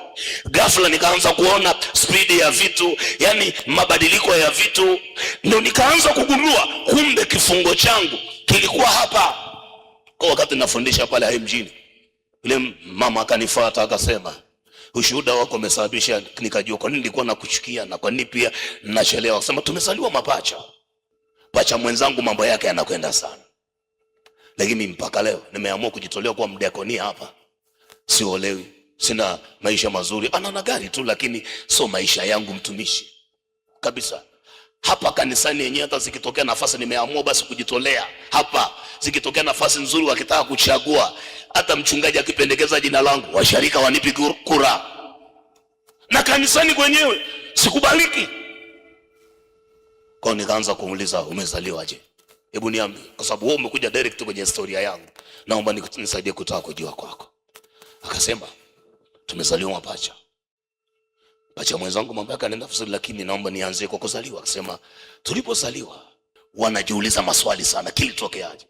Ghafla nikaanza kuona speed ya vitu, yani mabadiliko ya vitu. Ndio nikaanza kugundua kumbe kifungo changu kilikuwa hapa. Kwa wakati nafundisha pale hai mjini, yule mama akanifuata akasema, ushuhuda wako umesababisha nikajua kwa nini nilikuwa nakuchukia na kwa nini pia ninachelewa. Akasema, tumezaliwa mapacha. Pacha mwenzangu mambo yake yanakwenda sana, lakini mpaka leo nimeamua kujitolea kwa mdiakonia hapa. Siolewi, sina maisha mazuri, ana gari tu, lakini sio maisha yangu mtumishi kabisa. Hapa kanisani yenyewe hata zikitokea nafasi nimeamua basi kujitolea hapa. Zikitokea nafasi nzuri wakitaka kuchagua, hata mchungaji akipendekeza jina langu, washarika wanipi kura. Na kanisani kwenyewe sikubaliki. Kwa nikaanza kumuuliza umezaliwaje? Hebu niambie, kwa sababu wewe umekuja direct kwenye historia yangu. Naomba nisaidie kutaka kujua kwako. Akasema tumezaliwa mapacha. Pacha mwenzangu mambo yake anaenda vizuri, lakini naomba nianze kwa kuzaliwa. Akasema tulipozaliwa wanajiuliza maswali sana, kilitokeaje?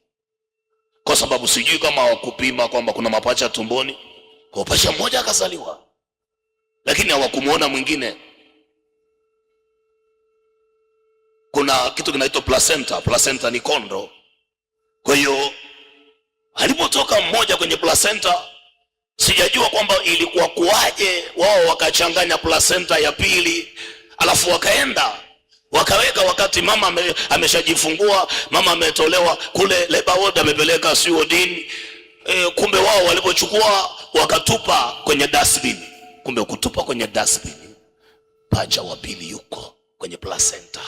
Kwa sababu sijui kama hawakupima kwamba kuna mapacha tumboni. Kwa pacha mmoja akazaliwa, lakini hawakumuona mwingine. Kuna kitu kinaitwa placenta. Placenta ni kondo. Kwa hiyo alipotoka mmoja kwenye placenta, sijajua kwamba ilikuwa kuaje wao wakachanganya placenta ya pili, alafu wakaenda wakaweka wakati mama ameshajifungua, mama ametolewa kule labor ward, amepeleka COD. Kumbe wao walipochukua wakatupa kwenye dustbin. Kumbe kutupa kwenye dustbin, pacha wa pili yuko kwenye placenta.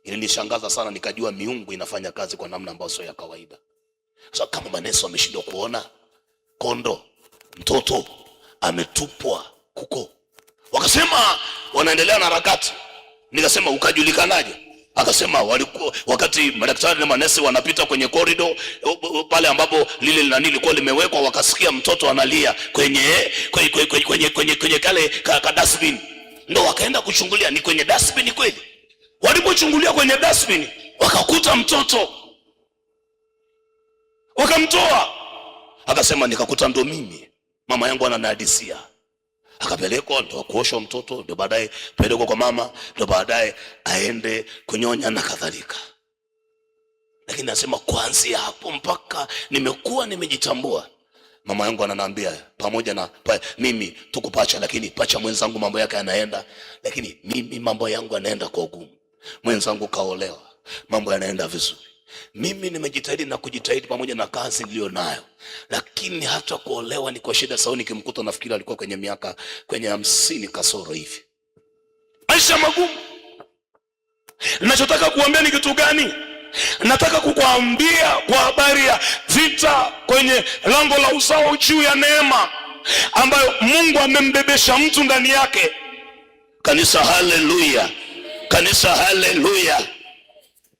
Ilinishangaza sana, nikajua miungu inafanya kazi kwa namna ambayo sio ya kawaida. Sasa kama maneso ameshindwa kuona kondo, mtoto ametupwa kuko, wakasema wanaendelea na harakati. Nikasema ukajulikanaje? Akasema walikuwa wakati madaktari na manesi wanapita kwenye corridor pale ambapo lile nani lilikuwa limewekwa, wakasikia mtoto analia kwenye kale ka dustbin. Ndio wakaenda kuchungulia ni kwenye dustbin kweli. Walipochungulia kwenye dustbin wakakuta mtoto, wakamtoa. Akasema nikakuta ndo mimi, mama yangu ananihadisia. Akapelekwa ndo kuoshwa mtoto, ndo baadaye pelekwa kwa mama, ndo baadaye aende kunyonya na kadhalika. Lakini nasema kuanzia hapo mpaka nimekuwa nimejitambua, mama yangu ananiambia pamoja na mimi tukupacha, lakini pacha mwenzangu mambo yake yanaenda, lakini mimi mambo yangu yanaenda kwa ugumu. Mwenzangu kaolewa, mambo yanaenda vizuri. Mimi nimejitahidi na kujitahidi pamoja na kazi niliyo nayo, lakini hata kuolewa ni kwa shida. Sauni nikimkuta nafikiri alikuwa kwenye miaka 50 kasoro hivi. Maisha magumu. Ninachotaka kuambia ni kitu gani? Nataka kukuambia kwa habari ya vita kwenye lango la uzao juu ya neema ambayo Mungu amembebesha mtu ndani yake. Kanisa haleluya. Kanisa haleluya.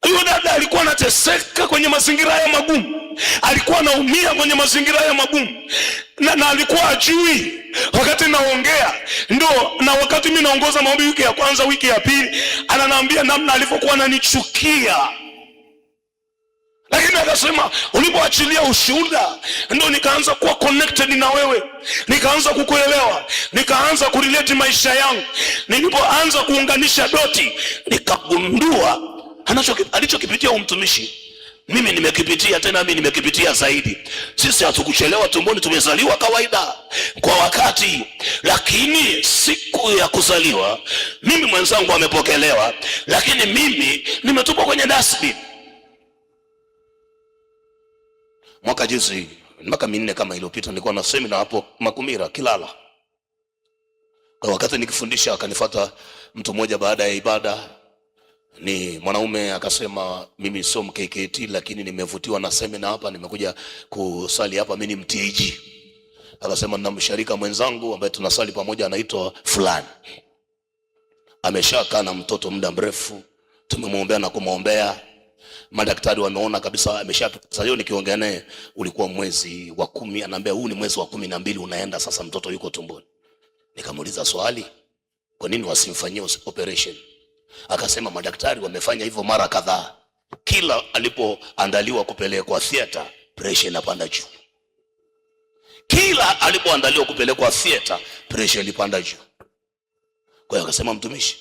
Huyo dada alikuwa anateseka kwenye mazingira ya magumu. Alikuwa anaumia kwenye mazingira ya magumu. Na alikuwa ajui. Wakati naongea ndio, na wakati mimi naongoza maombi wiki ya kwanza, wiki ya pili, ananiambia namna alivyokuwa ananichukia. Lakini akasema ulipoachilia ushuhuda ndio nikaanza kuwa connected na wewe, nikaanza kukuelewa, nikaanza kurelate maisha yangu. Nilipoanza kuunganisha doti nikagundua alichokipitia umtumishi mimi nimekipitia, tena mimi nimekipitia zaidi. Sisi hatukuchelewa tumboni, tumezaliwa kawaida kwa wakati, lakini siku ya kuzaliwa mimi mwenzangu amepokelewa, lakini mimi nimetupwa kwenye dustbin. Mwaka juzi, miaka 4 kama iliyopita, nilikuwa na seminar hapo Makumira Kilala. Kwa wakati nikifundisha akanifuata mtu mmoja baada ya ibada, ni mwanaume, akasema mimi sio MKKT lakini nimevutiwa na seminar hapa, nimekuja kusali hapa, mimi ni MTG. Akasema nina msharika mwenzangu ambaye tunasali pamoja anaitwa fulani. Ameshakaa na mtoto muda mrefu, tumemwombea na kumwombea. Madaktari wameona kabisa ameshapita. Sasa hiyo nikiongea naye ulikuwa mwezi wa 10, ananiambia huu ni mwezi wa 12 unaenda sasa, mtoto yuko tumboni. Nikamuuliza swali, kwa nini wasimfanyie operation? Akasema madaktari wamefanya hivyo mara kadhaa, kila alipoandaliwa kupelekwa theater pressure inapanda juu. Kila alipoandaliwa kupelekwa theater pressure ilipanda juu. Kwa hiyo akasema mtumishi,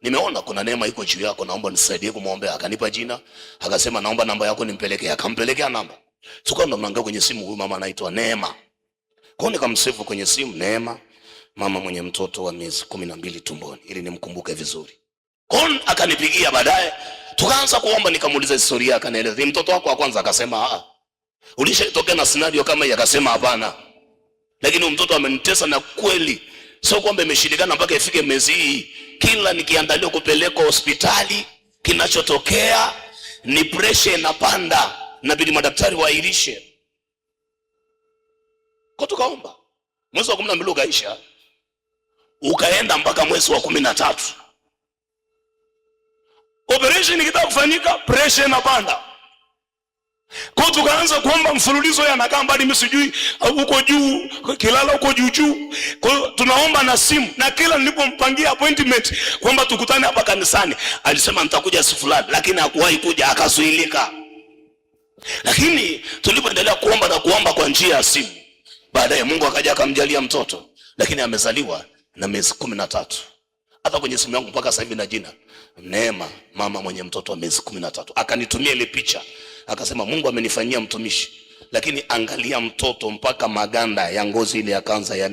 nimeona kuna neema iko juu yako, naomba nisaidie kumwombea. Akanipa jina, akasema naomba namba yako nimpelekee. Akampelekea namba. Tukao ndo mnaangalia kwenye simu, huyu mama anaitwa Neema. Kwa hiyo nikamsave kwenye simu, Neema, mama mwenye mtoto wa miezi 12 tumboni, ili nimkumbuke vizuri. Kwa hiyo akanipigia baadaye, tukaanza kuomba, nikamuuliza historia, akanieleza ni mtoto wako wa kwanza. Akasema ulishatokea na scenario kama hii? Akasema hapana, lakini mtoto amenitesa na kweli sio kwamba imeshindikana mpaka ifike miezi hii. Kila nikiandaliwa kupelekwa hospitali, kinachotokea ni pressure inapanda, inabidi madaktari waahirishe. Kwa tukaomba, mwezi wa 12 ukaisha, ukaenda mpaka mwezi wa 13. Operation ikitaka kufanyika, pressure inapanda. Kwa hiyo tukaanza kuomba mfululizo, yeye anakaa mbali, mimi sijui huko juu, kilala huko juu. Kwa hiyo tunaomba na simu, na kila nilipompangia appointment kwamba tukutane hapa kanisani, alisema nitakuja siku fulani, lakini hakuwahi kuja, akazuilika. Lakini tulipoendelea kuomba na kuomba kwa njia ya simu, baadaye Mungu akaja akamjalia mtoto, lakini amezaliwa na miezi 13. Hata kwenye simu yangu mpaka sasa hivi na jina Neema, mama mwenye mtoto wa miezi 13. Akanitumia ile picha, akasema Mungu amenifanyia mtumishi, lakini angalia mtoto mpaka maganda ya ngozi ile ya kanza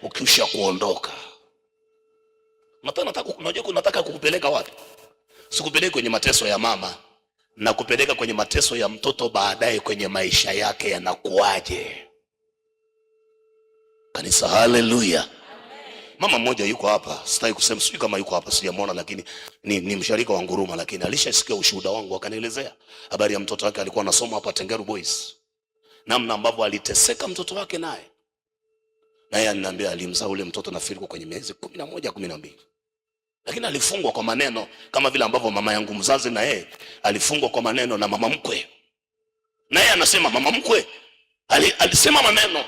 ukiusha kuondoka. Unajua nataka kukupeleka wapi? Sikupeleka kwenye mateso ya mama, na kupeleka kwenye mateso ya mtoto baadaye kwenye maisha yake yanakuaje. Kanisa, haleluya. Mama mmoja yuko hapa, sitaki kusema, sijui kama yuko hapa, sijamuona, lakini ni msharika wa Nguruma, lakini alishasikia ushuhuda wangu, akanielezea habari ya mtoto wake. Alikuwa anasoma hapa Tengeru Boys, namna ambavyo aliteseka mtoto wake, naye ananiambia alimzaa ule mtoto na firiko kwenye miezi 11 12, lakini alifungwa kwa maneno, kama vile ambavyo mama yangu mzazi na yeye alifungwa kwa maneno na mama mkwe. Naye anasema mama mkwe alisema maneno.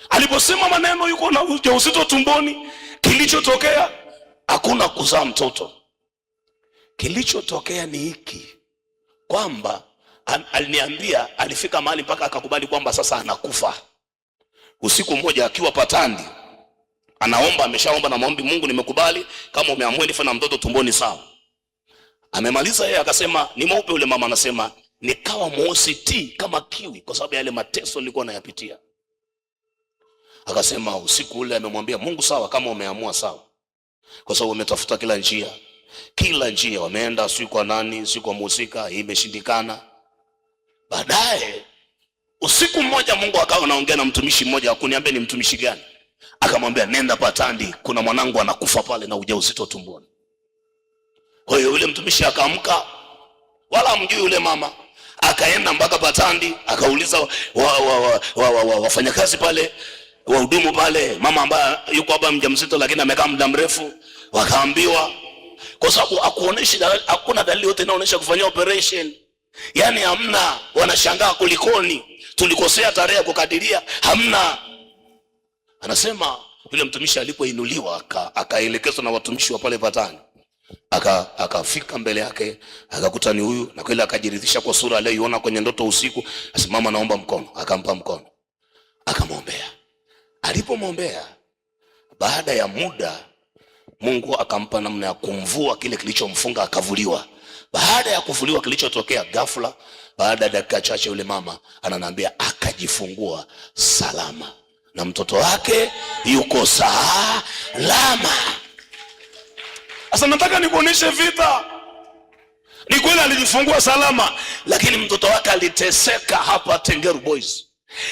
Aliposema maneno, yuko na ujauzito tumboni. Kilichotokea hakuna kuzaa mtoto. Kilichotokea ni hiki, kwamba aliniambia alifika mahali mpaka akakubali kwamba sasa anakufa. Usiku mmoja akiwa patandi anaomba, ameshaomba na maombi, Mungu nimekubali, kama umeamua nife na mtoto tumboni sawa. Amemaliza yeye akasema ni mweupe ule mama, anasema nikawa mweusi kama kiwi kwa sababu ya yale mateso nilikuwa nayapitia. Akasema usiku ule amemwambia Mungu sawa, kama umeamua sawa, kwa sababu umetafuta kila njia, wameenda si kwa nani, si kwa mhusika, imeshindikana. Baadaye usiku mmoja Mungu akawa anaongea na mtumishi mmoja, hakuniambia ni mtumishi gani. Akamwambia nenda patandi, kuna mwanangu anakufa pale na ujauzito tumboni. Kwa hiyo yule mtumishi akaamka, wala hamjui yule mama, akaenda mpaka patandi, akauliza wafanyakazi pale, wahudumu pale, mama ambaye yuko hapa mjamzito lakini amekaa muda mrefu. Wakaambiwa, kwa sababu hakuna dalili yote inaonyesha kufanyia operation, yani hamna. Wanashangaa kulikoni, tulikosea tarehe ya kukadiria, hamna. Anasema yule mtumishi alipoinuliwa akaelekezwa na watumishi wa pale patani, akafika mbele yake, akakutani huyu, na kweli akajiridhisha kwa sura aliyoiona kwenye ndoto usiku. Asimama, naomba mkono. Akampa mkono, akamwombea. Alipomwombea, baada ya muda Mungu akampa namna ya kumvua kile kilichomfunga, akavuliwa. Baada ya kuvuliwa, kilichotokea ghafla, baada ya dakika chache yule mama ananiambia akajifungua salama na mtoto wake yuko salama. Sasa nataka nikuoneshe vita. Ni kweli alijifungua salama, lakini mtoto wake aliteseka hapa Tengeru Boys.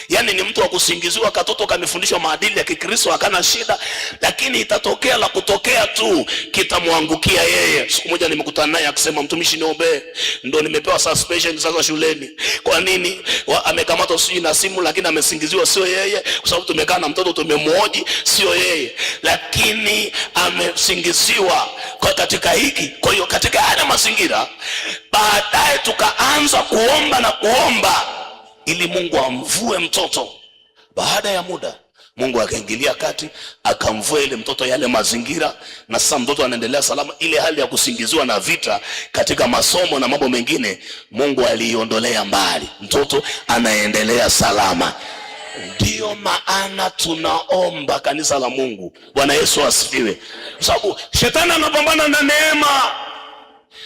Yani ni mtu wa kusingiziwa, katoto kamefundishwa maadili ya Kikristo, akana shida, lakini itatokea la kutokea tu kitamwangukia yeye. Siku moja nimekutana naye akisema, mtumishi niombe, ndo nimepewa suspension sasa shuleni. Kwa nini? Amekamatwa sijui na simu, lakini amesingiziwa sio yeye, kwa sababu tumekaa na mtoto tumemhoji, sio yeye, lakini amesingiziwa kwa katika hiki. Kwa hiyo katika haya mazingira, baadaye tukaanza kuomba na kuomba ili Mungu amvue mtoto. Baada ya muda Mungu akaingilia kati, akamvua ile mtoto yale mazingira, na sasa mtoto anaendelea salama. Ile hali ya kusingiziwa na vita katika masomo na mambo mengine, Mungu aliiondolea mbali, mtoto anaendelea salama. Ndiyo maana tunaomba, kanisa la Mungu. Bwana Yesu asifiwe. Kwa sababu shetani anapambana na neema.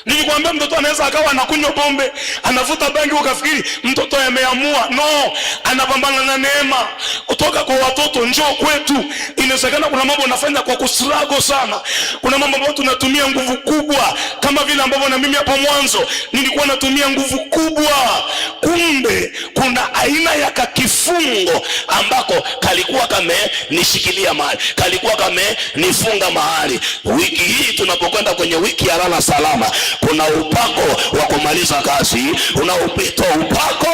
Nikikwambia mtoto anaweza akawa anakunywa pombe, anavuta bangi, ukafikiri mtoto ameamua. No, anapambana na neema. Kutoka kwa watoto njoo kwetu. Inawezekana kuna mambo unafanya kwa kustrago sana. Kuna mambo ambayo tunatumia nguvu kubwa, kama vile ambavyo na mimi hapo mwanzo nilikuwa natumia nguvu kubwa. Kumbe kuna aina ya kifungo ambako kalikuwa kamenishikilia mahali, kalikuwa kamenifunga mahali. Wiki hii tunapokwenda kwenye wiki ya lala salama, kuna upako wa kumaliza kazi, unaopita upako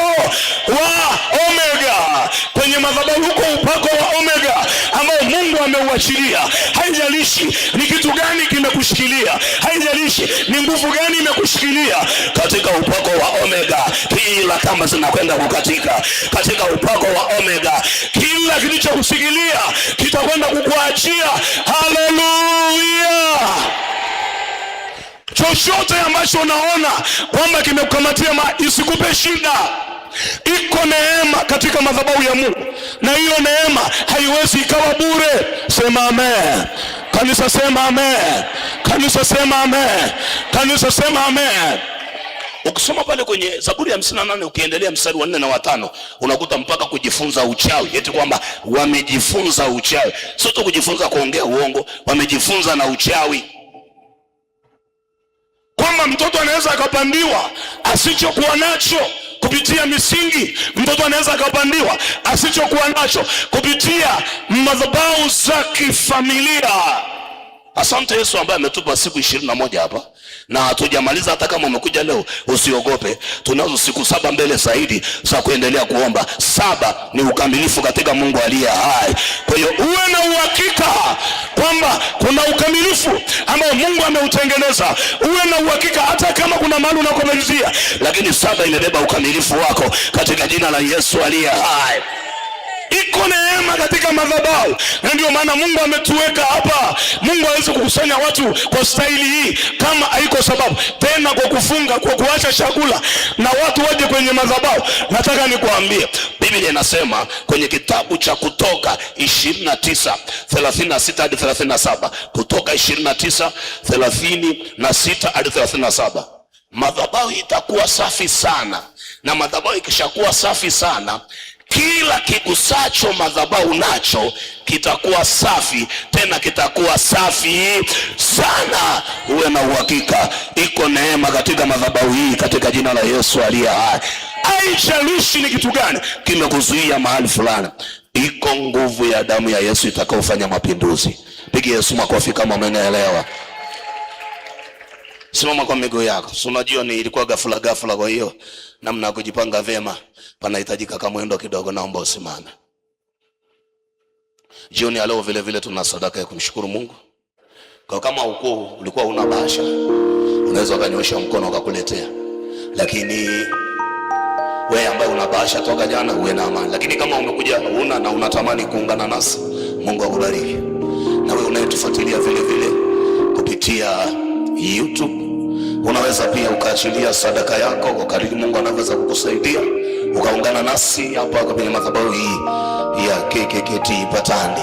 wa omega. Kwenye madhabahu huko upako wa omega ambao Mungu ameuachilia. Haijalishi ni kitu gani kimekushikilia, haijalishi ni nguvu gani imekushikilia, katika upako wa omega kila kamba zinakwenda kukatika. Katika upako wa omega kila kilichokushikilia kitakwenda kukuachia. Haleluya! Chochote ambacho unaona kwamba kimekukamatia isikupe shida. Iko neema katika madhabahu ya Mungu, na hiyo neema haiwezi ikawa bure. Sema amen. Kanisa sema amen. Kanisa sema amen. Kanisa sema amen. Ukisoma pale kwenye Zaburi ya 58 ukiendelea mstari wa 4 na wa 5 unakuta mpaka kujifunza uchawi. Eti kwamba wamejifunza uchawi. Sio tu kujifunza kuongea uongo, wamejifunza na uchawi. Kwamba mtoto anaweza akapandiwa asichokuwa nacho kupitia misingi. Mtoto anaweza akapandiwa asichokuwa nacho kupitia madhabahu za kifamilia. Asante Yesu ambaye ametupa siku 21 hapa na hatujamaliza. Hata kama umekuja leo usiogope, tunazo siku 7 mbele zaidi za kuendelea kuomba. 7 ni ukamilifu katika Mungu aliye hai. Kwa hiyo uwe na uhakika kwamba kuna ukamilifu ambao Mungu ameutengeneza. Uwe na uhakika hata kama kuna mahali unakomalizia, lakini 7 imebeba ukamilifu wako katika jina la Yesu aliye hai. Iko neema katika madhabahu, na ndio maana Mungu ametuweka hapa. Mungu hawezi kukusanya watu kwa staili hii kama haiko sababu. Tena kwa kufunga, kwa kuacha chakula na watu waje kwenye madhabahu. Nataka nikuambie, Biblia inasema kwenye kitabu cha Kutoka 29:36 hadi 37. Kutoka 29:36 hadi 37. Madhabahu itakuwa safi sana, na madhabahu ikishakuwa safi sana, kila kigusacho madhabahu nacho kitakuwa safi, tena kitakuwa safi sana. Uwe na uhakika iko neema katika madhabahu hii katika jina la Yesu aliye hai. Haijalishi ni kitu gani kimekuzuia mahali fulani, iko nguvu ya damu ya Yesu itakayofanya mapinduzi. Pigie Yesu makofi kama umeelewa. Simama kwa miguu yako. Unajua ni ilikuwa ghafla, kwa hiyo namna ya kujipanga vema panahitajika kama mwendo kidogo. Naomba usimame. Jioni ya leo vile vile tuna sadaka ya kumshukuru Mungu. Kwa kama ulikuwa una bahasha, unaweza ukanyosha mkono ukakuletea. Lakini wewe ambaye una bahasha toka jana, uwe na amani. Lakini kama umekuja una na unatamani kuungana nasi, Mungu akubariki. Na wewe unayetufuatilia vile vile kupitia YouTube, unaweza pia ukaachilia sadaka yako kwa kadiri Mungu anaweza kukusaidia, ukaungana nasi hapa kwenye madhabahu hii ya KKKT Patani.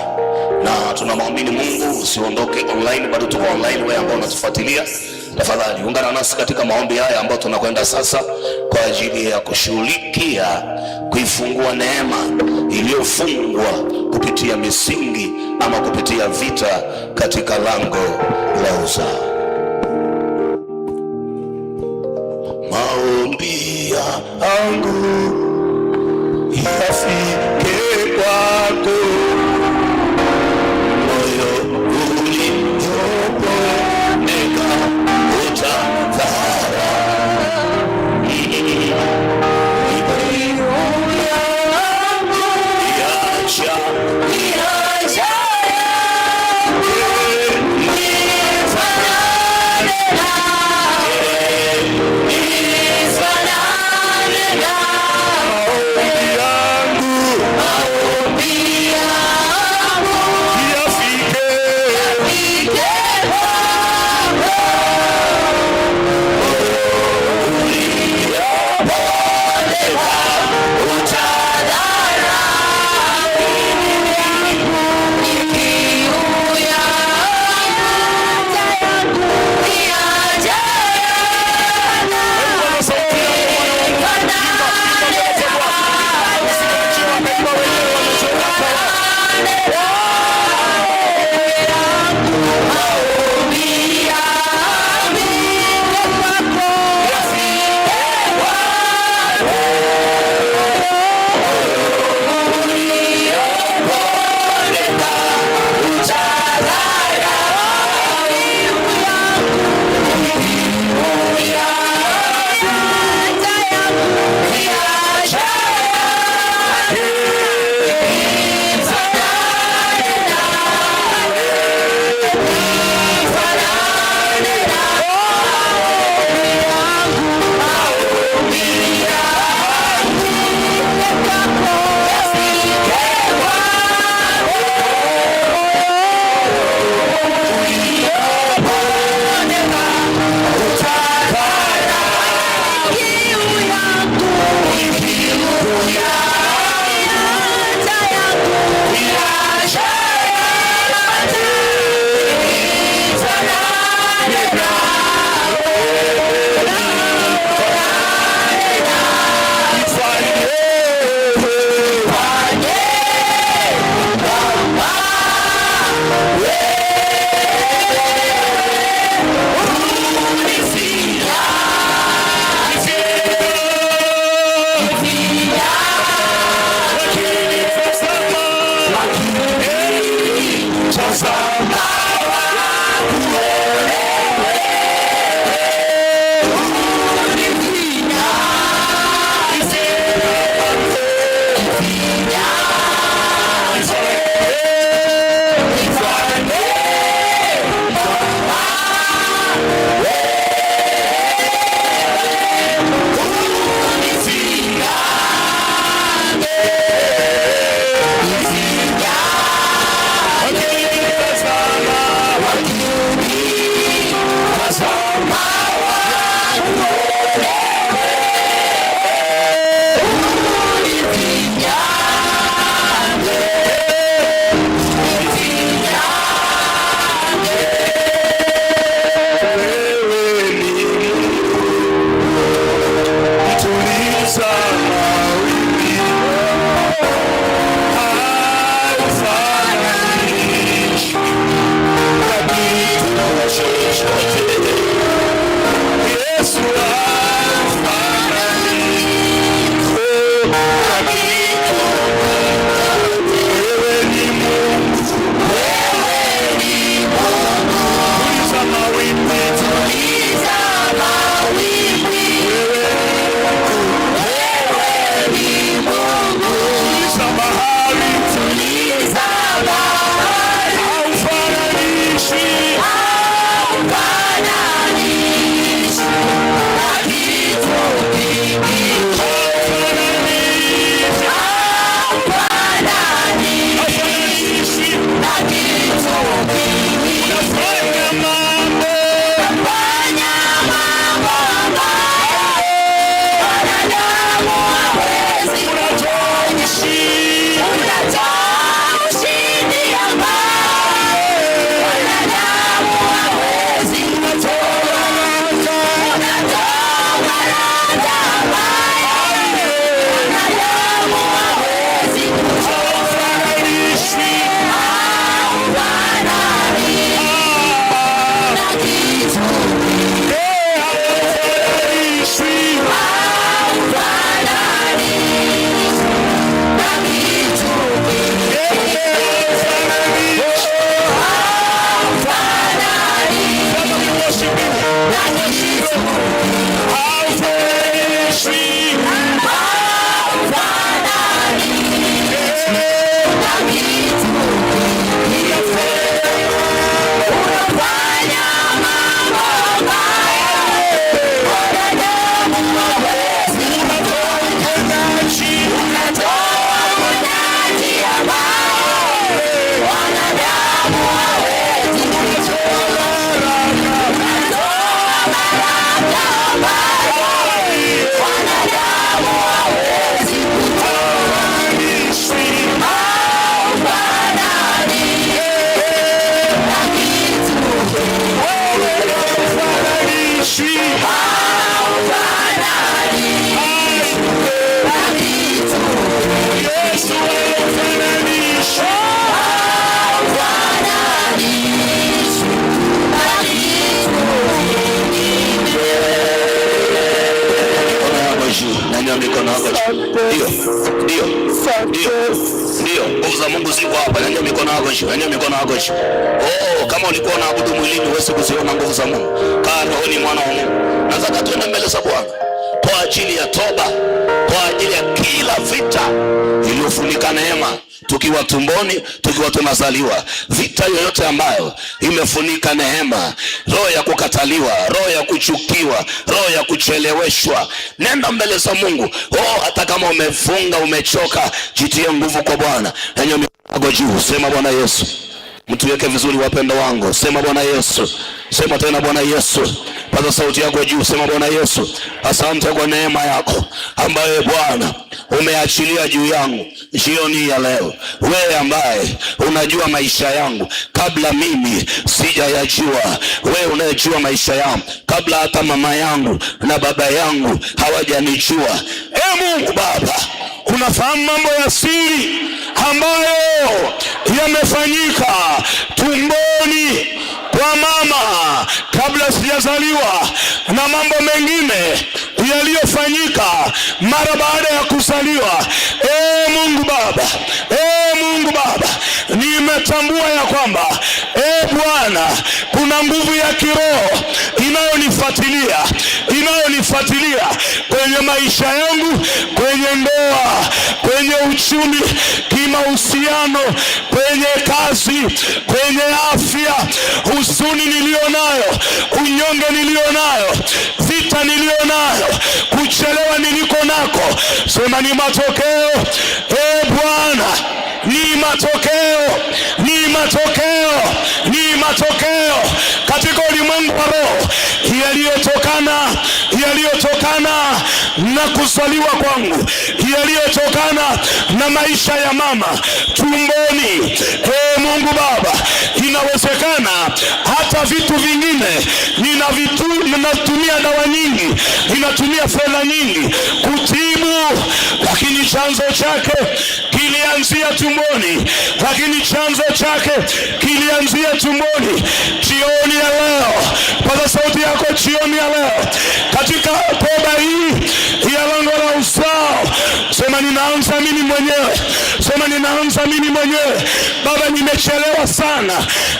Na tunamwamini Mungu. Usiondoke online, bado tuko online. Wewe ambao unatufuatilia, tafadhali ungana nasi katika maombi haya ambayo tunakwenda sasa kwa ajili ya kushughulikia kuifungua neema iliyofungwa kupitia misingi ama kupitia vita katika lango la uzao. Maombi yangu yafike kwako, moyo uliopondeka utadhara. mikono yako juu. Ndio. Nguvu za Mungu ziko hapa. Nyanyua mikono yako juu. Kama ulikuwa unaabudu mwilini huwezi kuziona nguvu za Mungu. Kaa rohoni mwana wa Mungu. Nataka tuende mbele za Bwana kwa ajili ya toba, kwa ajili ya kila vita iliyofunika neema tukiwa tumboni, tukiwa tunazaliwa. Vita yoyote ambayo imefunika neema, roho ya kukataliwa, roho ya kuchukiwa, roho ya kucheleweshwa, nenda mbele za Mungu. Hata kama umefunga, umechoka, jitie nguvu kwa Bwana. Nyanyua mikono juu, sema Bwana Yesu. Mtuweke vizuri wapendo wangu. Sema Bwana Yesu. Sema tena Bwana Yesu. Paza sauti yako juu, sema Bwana Yesu. Asante kwa neema yako ambayo Bwana umeachilia juu yangu jioni ya leo. Wewe ambaye unajua maisha yangu kabla mimi sijayajua. Wewe unayejua maisha yangu kabla hata mama yangu na baba yangu hawajanijua. Mungu Baba, unafahamu mambo ya siri ambayo yamefanyika tumboni kwa mama kabla sijazaliwa, na mambo mengine yaliyofanyika mara baada ya kuzaliwa. Mungu Baba, Mungu Baba, nimetambua ya kwamba Bwana, kuna nguvu ya kiroho inayonifuatilia kwenye maisha yangu, kwenye ndoa, kwenye uchumi, kimahusiano, kwenye kazi, kwenye afya, huzuni nilionayo, unyonge nilionayo, vita nilionayo, kuchelewa niliko nako. Sema ni matokeo. Bwana, ni matokeo katika ulimwengu wa roho yaliyotokana na kuzaliwa kwangu, yaliyotokana na maisha ya mama tumboni. Mungu Baba, inawezekana hata vitu vingine ninatumia dawa nyingi, ninatumia fedha nyingi kutibu, lakini chanzo chake kilianzia tumboni. Jioni ya leo, paza sauti yako, jioni ya leo, katika toba hii ya lango la uzao, sema ninaanza mimi mwenyewe. Baba, nimechelewa sana,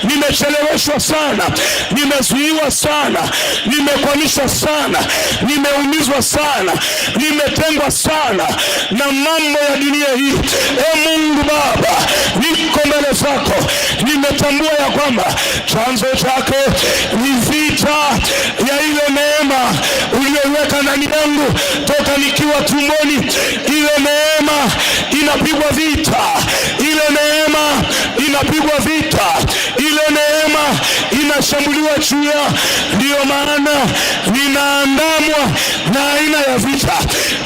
nimecheleweshwa sana, nimezuiwa sana, nimekwamishwa sana, nimeumizwa sana, nimetengwa sana na mambo ya dunia hii. Mungu Baba, niko mbele zako, nimetambua ya kwamba chanzo chake ni vita ya ile neema uliyoweka ndani yangu toka nikiwa tumboni. Ile neema inapigwa vita, ile neema inashambuliwa juu. Ndiyo maana ninaandamwa na aina ya vita,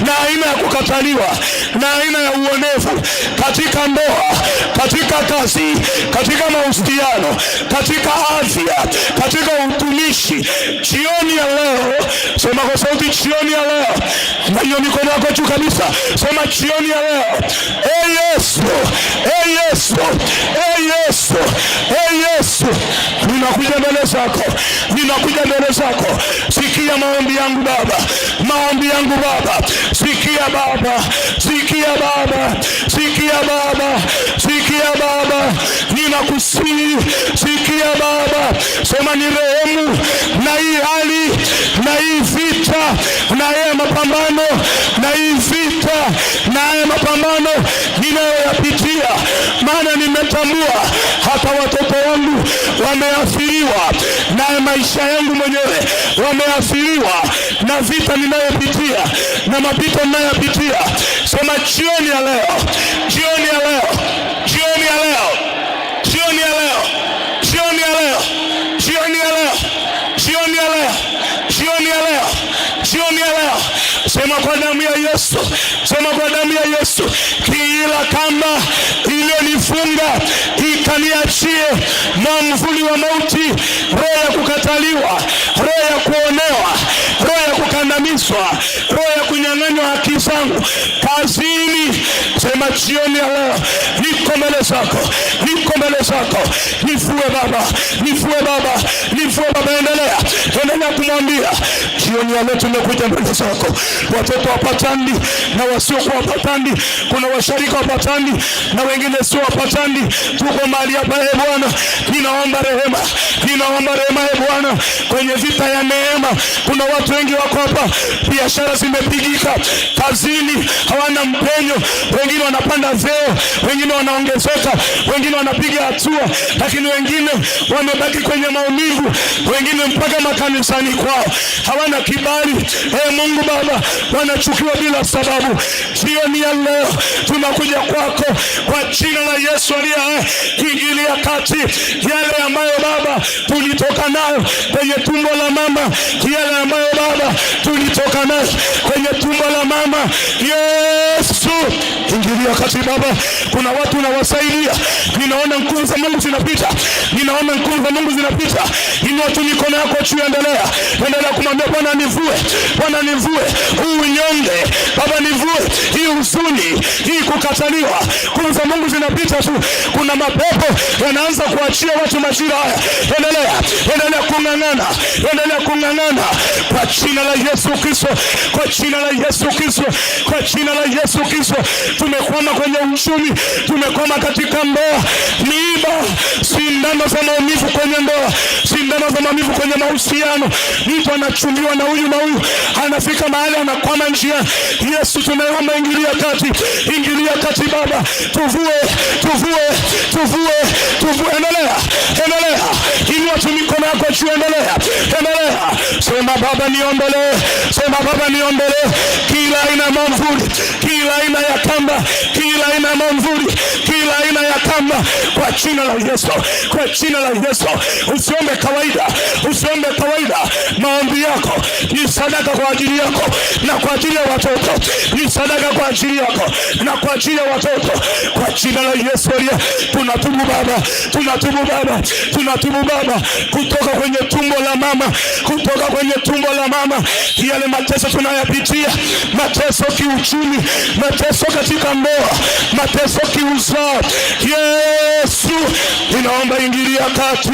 na aina ya kukataliwa, na aina ya uonevu katika ndoa, katika kazi, katika mahusiano, katika afya, katika utumishi. Jioni ya leo, sema kwa sauti, jioni ya leo, na hiyo mikono yako juu kabisa, sema jioni ya leo. Yesu, ninakuja mbele zako, sikia maombi yangu Baba, sikia Baba, ninakusihi, sikia Baba, sema ni rehemu na hii hali, na hii vita, na haya mapambano, na hii vita, na haya mapambano ninayoyapitia, maana nimetambua hata watoto wangu wameathiriwa, na maisha yangu mwenyewe wameathiriwa na vita ninayopitia, na mapito ninayopitia. Sema jioni ya leo, sema kwa damu ya Yesu, kila kamba iliyonifunga ikaniachie mwamvuli wa mauti, roho ya kukataliwa, roho ya kuonewa, roho ya kukandamizwa, roho ya kunyang'anywa haki zangu kazini. Sema jioni ya leo, niko mbele zako, nifue Baba, endelea, endelea kumwambia jioni ya leo tumekuja mbele zako, watoto wapatani na wasiokuwa wapatani, kuna washarika wapatani na wengine sio wapatani, tuko mahali hapa Bwana, ninaomba rehema Bwana, kwenye vita ya neema. Kuna watu wengi wako hapa, biashara zimepigika, kazini hawana mpenyo, wengine wanapanda vyeo, wengine wanaongezeka, wengine wanapiga hatua, lakini wengine wamebaki kwenye maumivu, wengine mpaka makanisani kwao hawana kibali. Mungu Baba, wanachukiwa bila sababu. Jioni ya leo tunakuja kwako kwa jina la Yesu aliye hai, ingilia kati yale ambayo Baba tulitoka nayo kwenye tumbo la mama, yale ambayo Baba tulitoka nayo kwenye tumbo la mama. Yesu, ingilia kati Baba. Kuna watu unawasaidia, ninaona nguvu za Mungu zinapita, Inua tu mikono yako juu, endelea kumwambia Bwana nivue huu unyonge Baba, nivue hii huzuni, hii kukataliwa. Nguvu za Mungu zinapita tu, kuna mapepo yanaanza kuachia watu majira haya. Endelea kung'ang'ana kwa jina la Yesu Kristo, kwa jina la Yesu Kristo. Tumekwama kwenye uchumi, tumekwama katika ndoa, miiba, sindano za maumivu kwenye ndoa, sindano za maumivu kwenye mahusiano. Mtu anachumbiwa na huyu, anafika mahali anakwama njia. Yesu, tunaomba ingilia kati Baba, tuvue. Endelea, inua tu mikono yako juu, endelea. Sema Baba niondolee kila aina ya mamvuli, kila aina ya kamba, kila aina ya mamvuli, kila aina ya kamba, kwa jina la Yesu. Usiombe kawaida, maombi yako ni sadaka kwa ajili yako na kwa ajili ya watoto, ni sadaka kwa ajili yako na kwa ajili ya watoto, kwa jina la Yesu. Tunatubu Baba, kutoka kwenye tumbo la mama, yale mateso tunayapitia, mateso kiuchumi, mateso katika ndoa, mateso kiuzao. Yesu, ninaomba ingilia kati.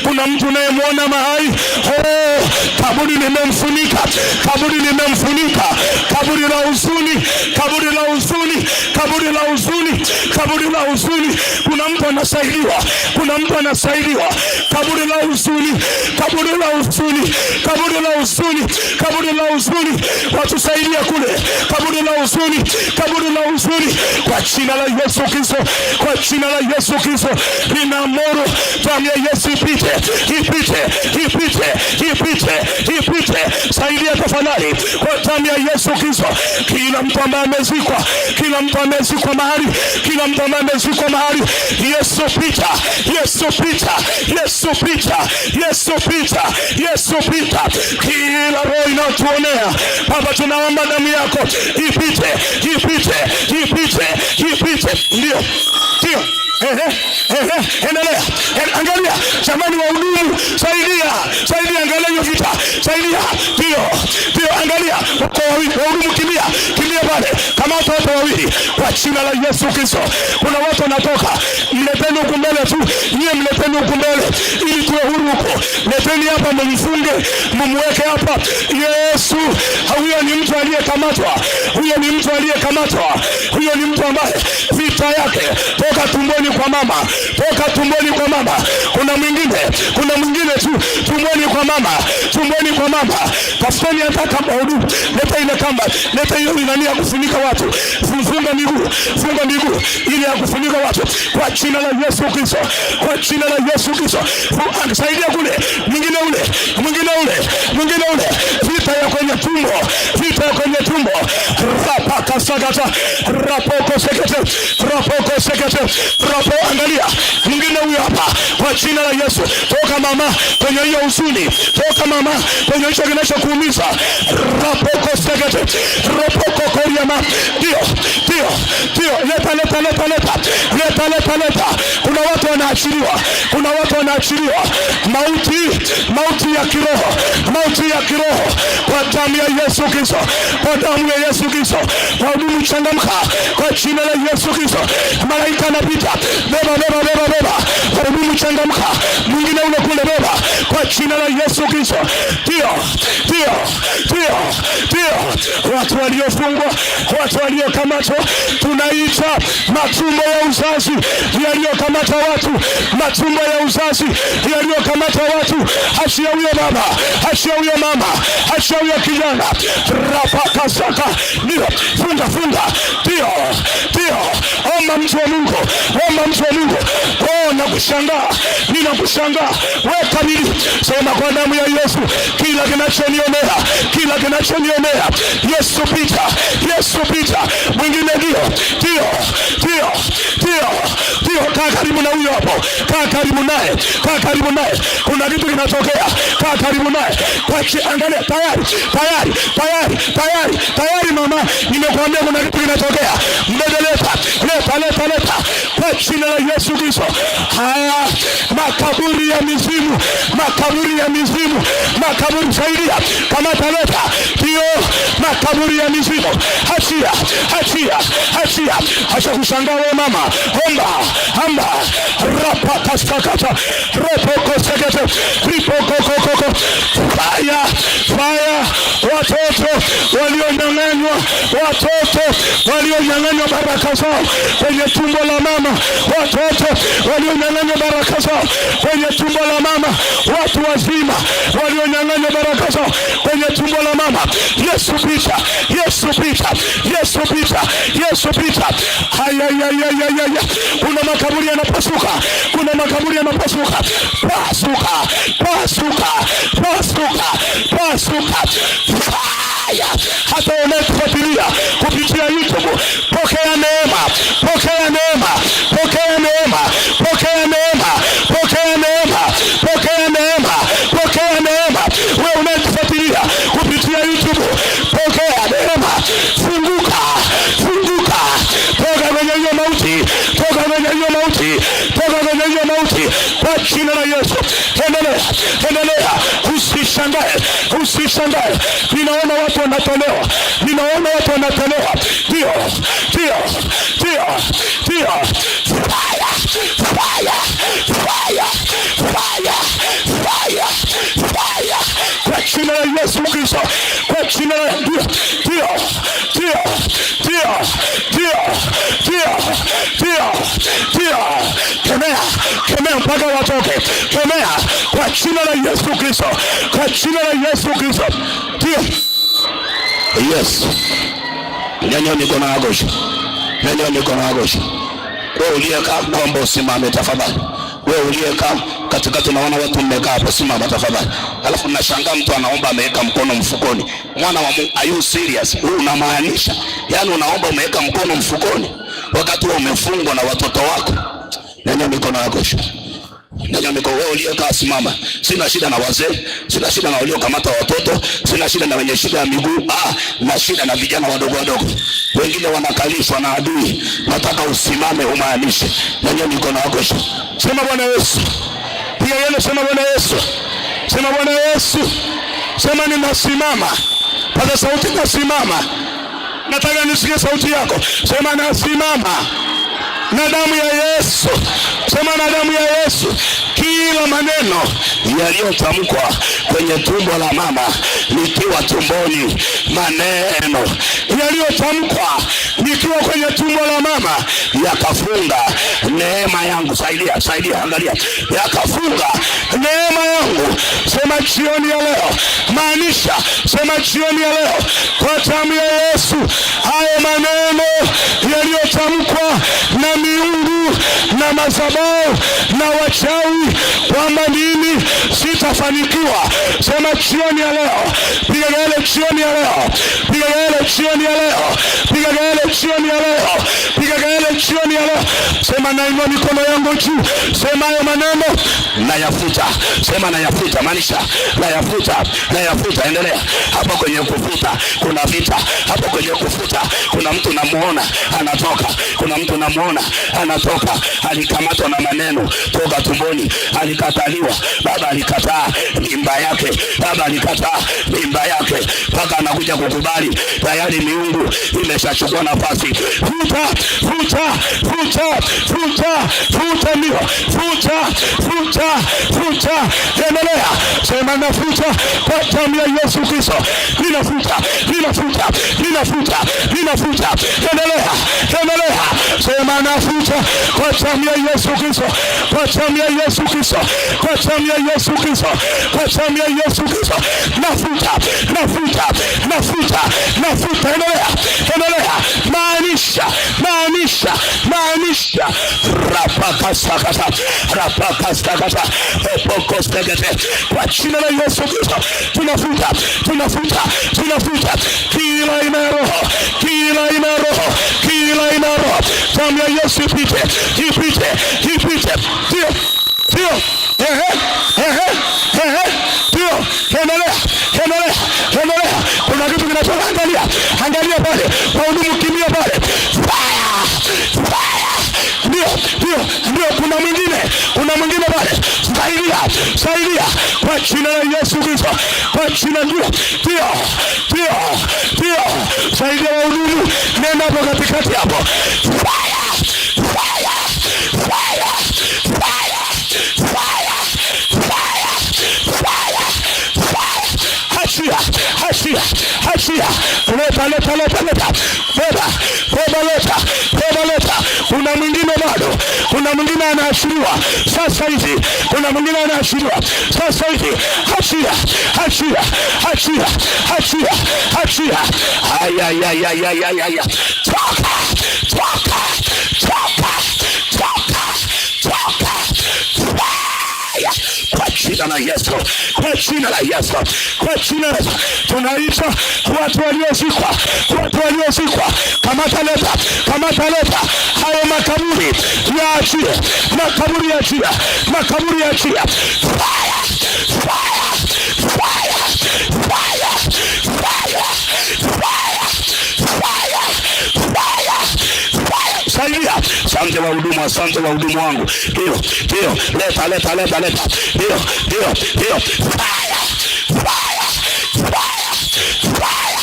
Kuna mtu unayemwona mahali, kaburi limemfunika, kaburi la huzuni. Kuna mtu anasaidiwa, kaburi la huzuni, watusaidia kule, kaburi la huzuni, kwa jina la Yesu Kristo, ninaamuru damu ya Yesu ipite, saidia tafadhali kwa damu ya Yesu Kristo. Kila mtu ambaye amezikwa mahali, Yesu pita, kila roho inayotuonea Baba, tunaomba damu yako ipite. Ndio. Endelea. Angalia jamani, wahudumu, saidia, angalia hiyo vita, saidia. Ndio, angalia wahudumu, kimbia pale, kama watu wawili kwa jina la Yesu Kristo. Kuna watu wanatoka, mleteni huku mbele tu, ili tuwe huru huko. Leteni hapa, mumfunge, mumweke hapa. Yesu, huyo ni mtu aliyekamatwa, huyo ni mtu ambaye vita yake toka tumboni kwa mama. Kuna mwingine tu tumboni kwa mama. Tafuteni hata kamba hudumu, leta ile kamba, leta hiyo nani ya kufunika watu, funga miguu ili ya kufunika watu, kwa jina la Yesu Kristo, saidia kule, mwingine ule, vita ya kwenye tumbo, rapaka sagata, rapoko sekete, angalia, mwingine huyo hapa, kwa jina la Yesu. Toka mama kwenye hiyo huzuni, kwenye hicho kinachokuumiza, rapoko sekete, rapoko koriama. Ndio, Leta. Kuna watu wanaachiliwa. Mauti ya kiroho kwa damu ya Yesu Kristo. Wahudumu changamka kwa jina la Yesu Kristo. Malaika anapita. Beba. Wahudumu changamka. Mwingine ule kule beba kwa jina la Yesu Kristo. Ndio. Watu waliofungwa, watu waliokamatwa, tunaita matumbo ya uzazi yaliyokamata watu, achia huyo baba, achia huyo mama, achia huyo kijana. Rapakasaka. Ndio, funga. Ndio. Omba mtu wa Mungu. Ninakushangaa. Weka nini? Sema kwa damu ya Yesu, kila kinachonionea Yesu pita. Mwingine ndio. Kaa karibu na huyo hapo. Kaa karibu naye. Kuna kitu kinatokea. Kaa karibu naye. Angalia, tayari mama. Nimekuambia kuna kitu kinatokea. Leta. Kwa jina la Yesu Kristo. Haya, makaburi ya mizimu. Saidia. Kama taleta. Ndio, makaburi ya mizimu. Acha kushangaa wewe mama. Omba. Rapakastakata. Repokosegete. Ripokokokoko. Fire. Watoto walionyang'anywa baraka zao kwenye tumbo la mama. Watu wazima walionyang'anywa baraka zao kwenye tumbo la mama. Yesu pita. Haya. Kuna makaburi yanapasuka. Pasuka. Hata unayetufuatilia kupitia YouTube, pokea neema. Wewe unayetufuatilia kupitia YouTube, pokea neema. Funguka. Toka kwenye hiyo mauti. Kwa jina la Yesu. Endelea. Usishangae. Ninaona watu wanatolewa. Ndio. Fire. Kwa jina la Yesu Kristo. Ndio. Kemea mpaka watoke. Kemea kwa jina la Yesu Kristo. Ndio. Yes. Nyanyua mikono yako. Wewe uliyekaa, naomba usimame tafadhali. Wewe uliyekaa katikati, naona watu mmekaa hapo, simama tafadhali. Alafu nashangaa mtu anaomba ameweka mkono mfukoni. Mwana wa Mungu, are you serious? Wewe unamaanisha? Yaani unaomba umeweka mkono mfukoni wakati wewe umefungwa na watoto wako? Nyanyua mikono yako. Wewe uliyekaa simama. Sina shida na wazee, sina shida na waliokamata watoto, sina shida na wenye shida ya miguu. Na shida na vijana wadogo. Wengine wanakalishwa na adui. Nataka usimame umaanishe. Nyanyua mikono yako. Sema Bwana Yesu. Pia yeye sema Bwana Yesu. Sema ninasimama. Paza sauti, nasimama. Nataka nisikie sauti yako. Sema nasimama na damu ya Yesu. Sema na damu ya Yesu. Kila maneno yaliyotamkwa kwenye tumbo la mama nikiwa tumboni, maneno yaliyotamkwa nikiwa kwenye tumbo la mama yakafunga neema yangu. Saidia, angalia. Yakafunga neema yangu. Sema jioni ya leo. Maanisha, sema jioni ya leo kwa damu ya Yesu. Haya maneno yaliyotamkwa na miungu na madhabahu na wachawi kwamba mimi sitafanikiwa. Sema jioni ya leo. Piga kelele jioni ya leo. Sema nainua mikono yangu juu. Sema hayo maneno nayafuta. Sema nayafuta, maanisha nayafuta. Endelea. Hapo kwenye kufuta kuna vita. Kuna mtu namuona anatoka, kuna mtu namuona anatoka, alikamatwa na maneno toka tumboni, alikataliwa, baba alikataa mimba yake, baba alikataa mimba yake, mpaka anakuja kukubali, tayari miungu imeshachukua nafasi. Futa, futa, futa, futa, futa, ndio futa, futa, futa. Endelea, sema nafuta kwa damu ya Yesu Kristo. Ninafuta, ninafuta, ninafuta, ninafuta. Endelea, endelea, sema nafuta kwa damu ya Yesu Kristo, kwa damu ya Yesu Kristo, kwa damu ya Yesu Kristo, kwa damu ya Yesu Kristo. Nafuta, nafuta, nafuta, nafuta. Endelea, endelea, maanisha, maanisha, maanisha. Rapakastakata, rapakastakata, epokostegete. Kwa jina la Yesu Kristo tunafuta, tunafuta, tunafuta kila aina ya roho, kila aina ya roho, kila aina ya roho. Damu ya Yesu ipite, ipite, ipite. Ndio, ndio, ndio. Endelea, endelea, endelea. Kuna kitu kinatoka, angalia, angalia pale, wahudumu kimia pale. Fire, fire. Ndio, ndio, ndio. Kuna mwingine, kuna mwingine pale. Saidia, saidia kwa jina la Yesu Kristo, kwa jina. Ndio, ndio, ndio, ndio. Saidia wahudumu, nenda hapo katikati hapo. Fire, fire, fire, fire, fire, fire, fire, fire. Achia, achia, achia. Leta, leta, leta, leta. Beba, beba, leta, beba, leta. Kuna mwingine bado, kuna mwingine anaashiriwa sasa hivi, kuna mwingine anaashiriwa sasa hivi. Achia, achia, achia, achia, achia. Aya, ya, ya, ya, ya, ya, ya. Toka, toka, toka, toka, toka. Kwa jina la Yesu, kwa jina la Yesu, kwa jina la Yesu. Tunaita watu waliozikwa, watu waliozikwa. Kamata, leta, kamata, leta. Hayo makaburi yaachie, makaburi yaachie, makaburi yaachie. Fire, fire, fire, fire, fire, fire, fire, fire. Saidia, asante wahudumu, asante wahudumu wangu. Ndio, ndio, leta, leta, leta, leta. Ndio, ndio, ndio. Fire, fire, fire, fire.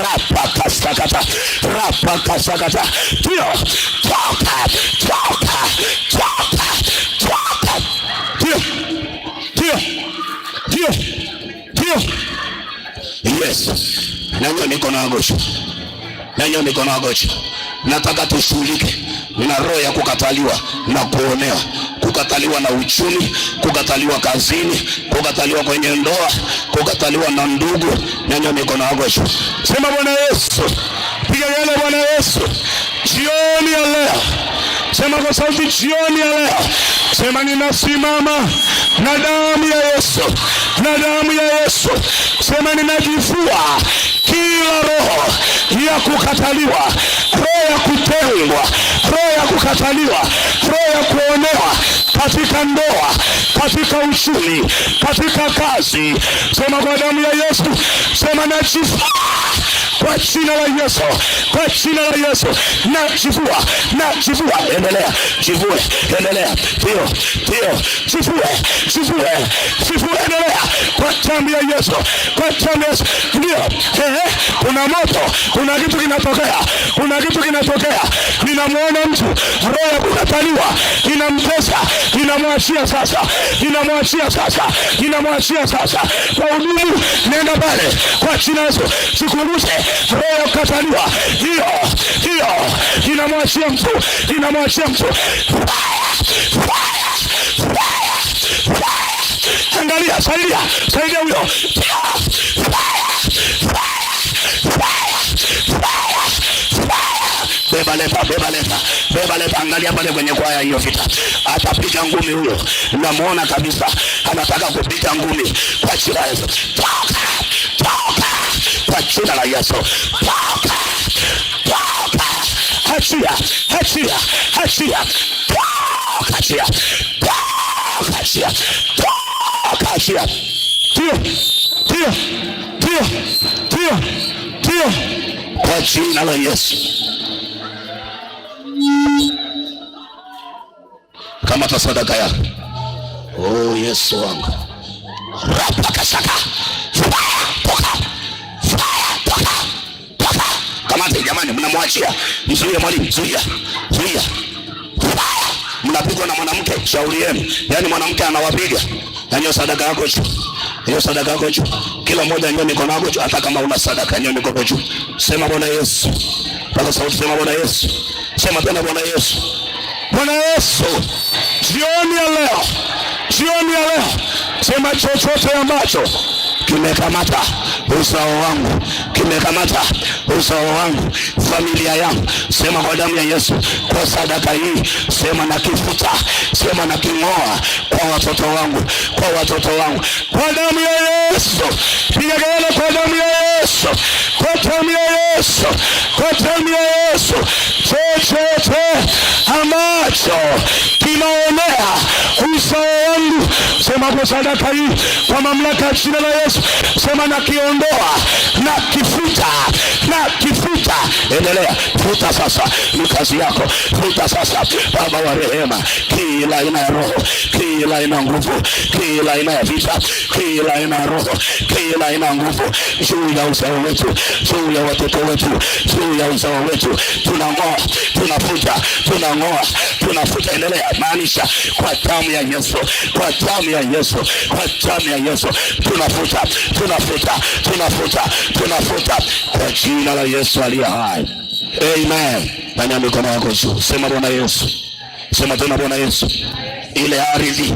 Rapakastakata, rapakastakata. Ndio, toka, toka, toka, toka. Ndio, ndio, ndio, ndio. Yes. Nanyo niko na agosho, nanyo niko na agosho. Nataka tushughulike na roho ya kukataliwa na kuonewa, kukataliwa na uchumi, kukataliwa kazini, kukataliwa kwenye ndoa, kukataliwa na ndugu. Nanyo niko na agosho. Sema Bwana Yesu, piga yale Bwana Yesu. Jioni ya leo, sema kwa sauti, jioni ya leo, sema ninasimama na damu ya Yesu, na damu ya Yesu. Sema ninajifua kila roho ya kukataliwa, roho ya kutengwa, roho ya kukataliwa, roho ya kuonewa katika ndoa, katika uchumi, katika kazi. Sema kwa damu ya Yesu, sema najifua kwa jina la Yesu, kwa jina la Yesu. Najifua, najifua. Endelea, jifue, endelea. Ndio, ndio, jifue, jifue, jifue. Endelea kwa damu ya Yesu, kwa damu ya Yesu. Ndio, kuna moto, kuna kitu kinatokea, kuna kitu kinatokea. Ninamuona mtu, roho ya kukataliwa inamtesa, inamwachia sasa, inamwachia sasa, inamwachia sasa. Wahudumu, nenda pale kwa jina la Yesu, sikumbushe roho ya kukataliwa hiyo, hiyo inamwachia mtu, inamwachia mtu. Angalia, saidia, saidia huyo. Beba leta, beba leta, beba leta. Angalia pale kwenye kwaya hiyo vita. Atapiga ngumi huyo. Namuona kabisa anataka kupiga ngumi kwa jina la Yesu. Toka, toka kwa jina la Yesu. Toka, toka. Achia, achia, achia. Toka, achia. Toka, achia. Toka, achia. Tio, tio, tio, tio, tio, kwa jina la Yesu. Kamata sadaka yako. Oh Yesu wangu. Rapa kasaka. Kamata jamani, mnamwachia. Mzuie mwalimu, zuia. Mnapigwa na mwanamke, shauri yenu. Yaani mwanamke anawapiga. Nyanyua sadaka yako juu. Hiyo sadaka yako juu. Kila mmoja nyanyua mikono yako juu, hata kama una sadaka, nyanyua mikono juu. Sema Bwana Yesu. Paka sauti, sema Bwana Yesu. Sema tena Bwana Yesu. Bwana Yesu, jioni ya leo, sema chochote ambacho kimekamata uzao wangu, kimekamata uzao wangu, familia yangu, sema kwa damu ya Yesu, kwa sadaka hii, sema na kifuta, sema na king'oa kwa watoto wangu, kwa damu ya Yesu. Piga kelele kwa damu ya Yesu, kwa damu ya Yesu, kwa damu ya Yesu. Chochote ambacho kinaonea uzao wangu, sema kwa sadaka hii, kwa mamlaka ya jina la Yesu, sema na kiondoa, na kifuta. Endelea, futa sasa, ni kazi yako. Futa sasa, Baba wa rehema, kila aina ya roho, kila aina ya nguvu, kila aina ya vita, kila aina ya roho, kila aina ya nguvu juu ya uzao wetu, juu ya watoto wetu, juu ya uzao wetu, tunang'oa, tunafuta, tunafuta. Endelea, maanisha kwa damu ya Yesu, kwa damu ya Yesu, kwa damu ya Yesu, tunafuta kwa jina la Yesu aliye hai. Amen. Nyanyua mikono yako juu, sema Bwana Yesu. Sema tena Bwana Yesu. Ile ardhi,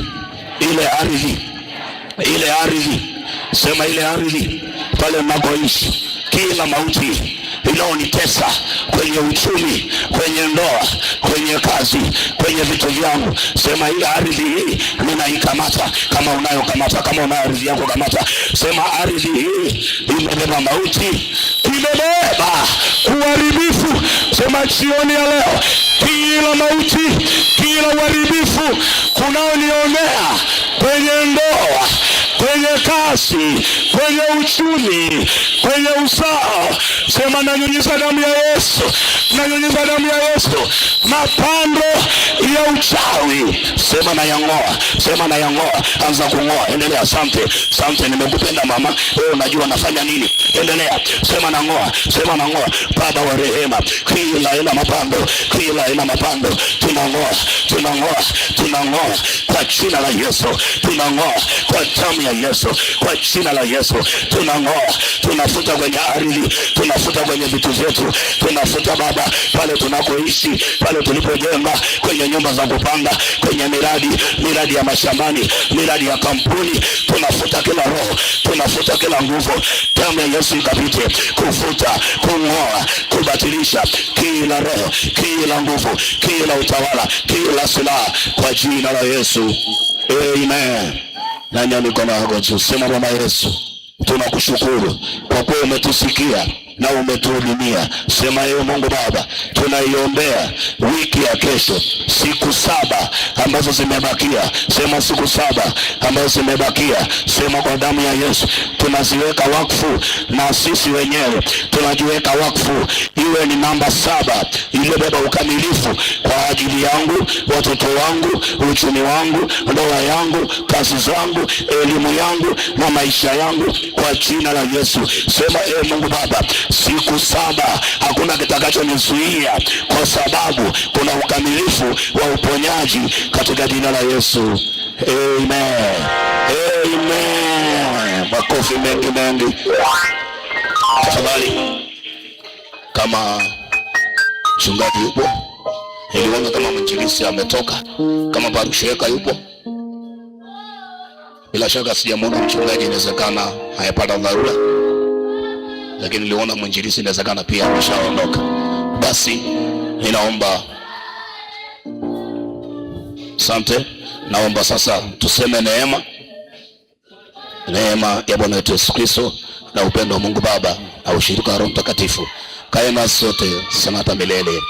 sema ile ardhi pale mnakoishi, kila mauti inaonitesa kwenye uchumi, kwenye ndoa, kwenye kazi, kwenye vitu vyangu, sema ile ardhi hii ninaikamata. Kama unayo kamata, kama unayo ardhi yako kamata. Sema ardhi hii imebeba mauti, imebeba uharibifu. Sema jioni ya leo, kila mauti, kila uharibifu kunaonionea kwenye ndoa, kwenye kazi, kwenye uchumi, kwenye uzao, sema nanyunyiza damu ya Yesu, nanyunyiza damu ya Yesu. Mapando ya uchawi, sema na yang'oa, anza kung'oa. Endelea. Asante, nimekupenda mama, wewe unajua nafanya nini. Endelea, sema na ng'oa. Baba wa rehema, kila aina mapando, tunang'oa kwa jina la Yesu, tunang'oa kwa damu ya Yesu, kwa jina la Yesu, tunang'oa, tunafuta kwenye ardhi, tunafuta kwenye vitu vyetu, tunafuta Baba pale tunakoishi, pale tulipojenga, kwenye nyumba za kupanga, kwenye miradi ya mashambani, miradi ya kampuni, tunafuta kila roho, tunafuta kila nguvu. Damu ya Yesu ikapite kufuta, kung'oa, kubatilisha kila roho, kila nguvu, kila utawala, kila silaha kwa jina la Yesu. Amen. Nyanyua mikono yako juu, sema Bwana Yesu, tunakushukuru kwa kuwa umetusikia na umetuhudumia. Sema yeye Mungu Baba, tunaiombea wiki ya kesho, siku 7 ambazo zimebakia. Sema siku 7 ambazo zimebakia, sema kwa damu ya Yesu tunaziweka wakfu, na sisi wenyewe tunajiweka wakfu. Iwe ni namba 7 iliyobeba ukamilifu kwa ajili yangu, watoto wangu, uchumi wangu, ndoa yangu, kazi zangu, elimu yangu na maisha yangu kwa jina la Yesu. Sema Mungu Baba, siku 7 hakuna kitakachonizuia, kwa sababu kuna ukamilifu wa uponyaji katika jina la Yesu. Amen. Makofi mengi. Tafadhali, kama mchungaji yupo, niliona kama mwinjilisti ametoka, kama parusheka yupo. Bila shaka sijamuona mchungaji, inawezekana hayapata dharura, lakini niliona mwinjilisti inawezekana pia ameshaondoka. Basi ninaomba, asante, naomba sasa tuseme neema ya Bwana wetu Yesu Kristo na upendo wa Mungu Baba na ushirika wa Roho Mtakatifu kae nasi sote sana hata milele.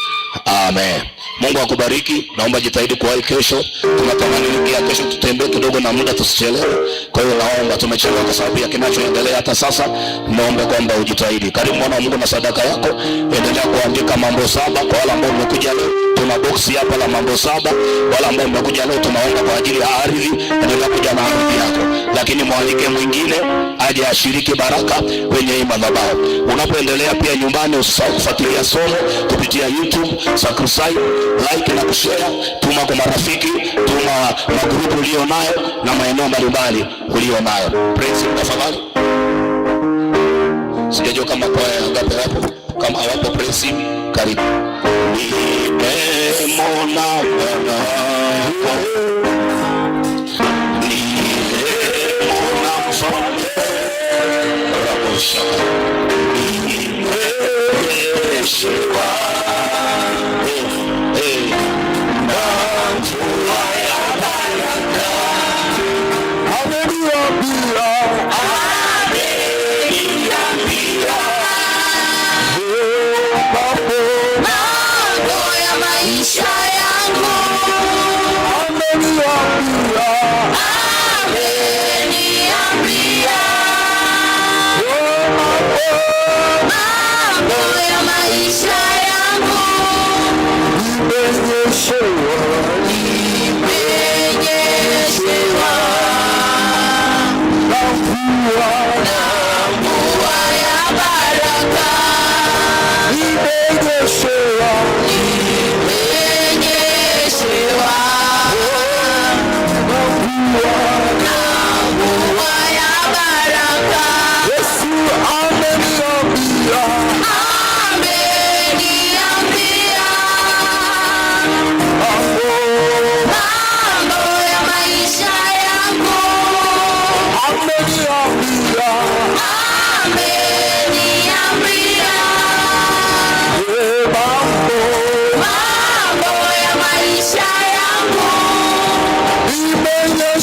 Amen. Mungu akubariki. Naomba jitahidi kuwahi kesho. Tunatamani wiki ya kesho tutembee kidogo na muda tusichelewe. Kwa hiyo naomba, tumechelewa kwa sababu ya kinachoendelea hata sasa. Naomba kwamba ujitahidi. Karibu mwana wa Mungu na sadaka yako. Endelea kuandika mambo 7 kwa wale ambao mmekuja leo. Tuna boksi hapa la mambo 7. Wale ambao mmekuja leo tunaomba kwa ajili ya ardhi. Endelea kuja na ardhi yako. Lakini mwalike mwingine aje ashiriki baraka kwenye hii madhabahu. Unapoendelea pia nyumbani, usisahau kufuatilia somo kupitia YouTube, subscribe, like na kushare. Tuma kwa marafiki, tuma magrupu ulio nayo na maeneo mbalimbali ulio nayo. Praise tafadhali. Sijajua kama kwa ngapi hapo. Kama hawapo praise, karibu. Nimemwona Bwana. Imenyeshewa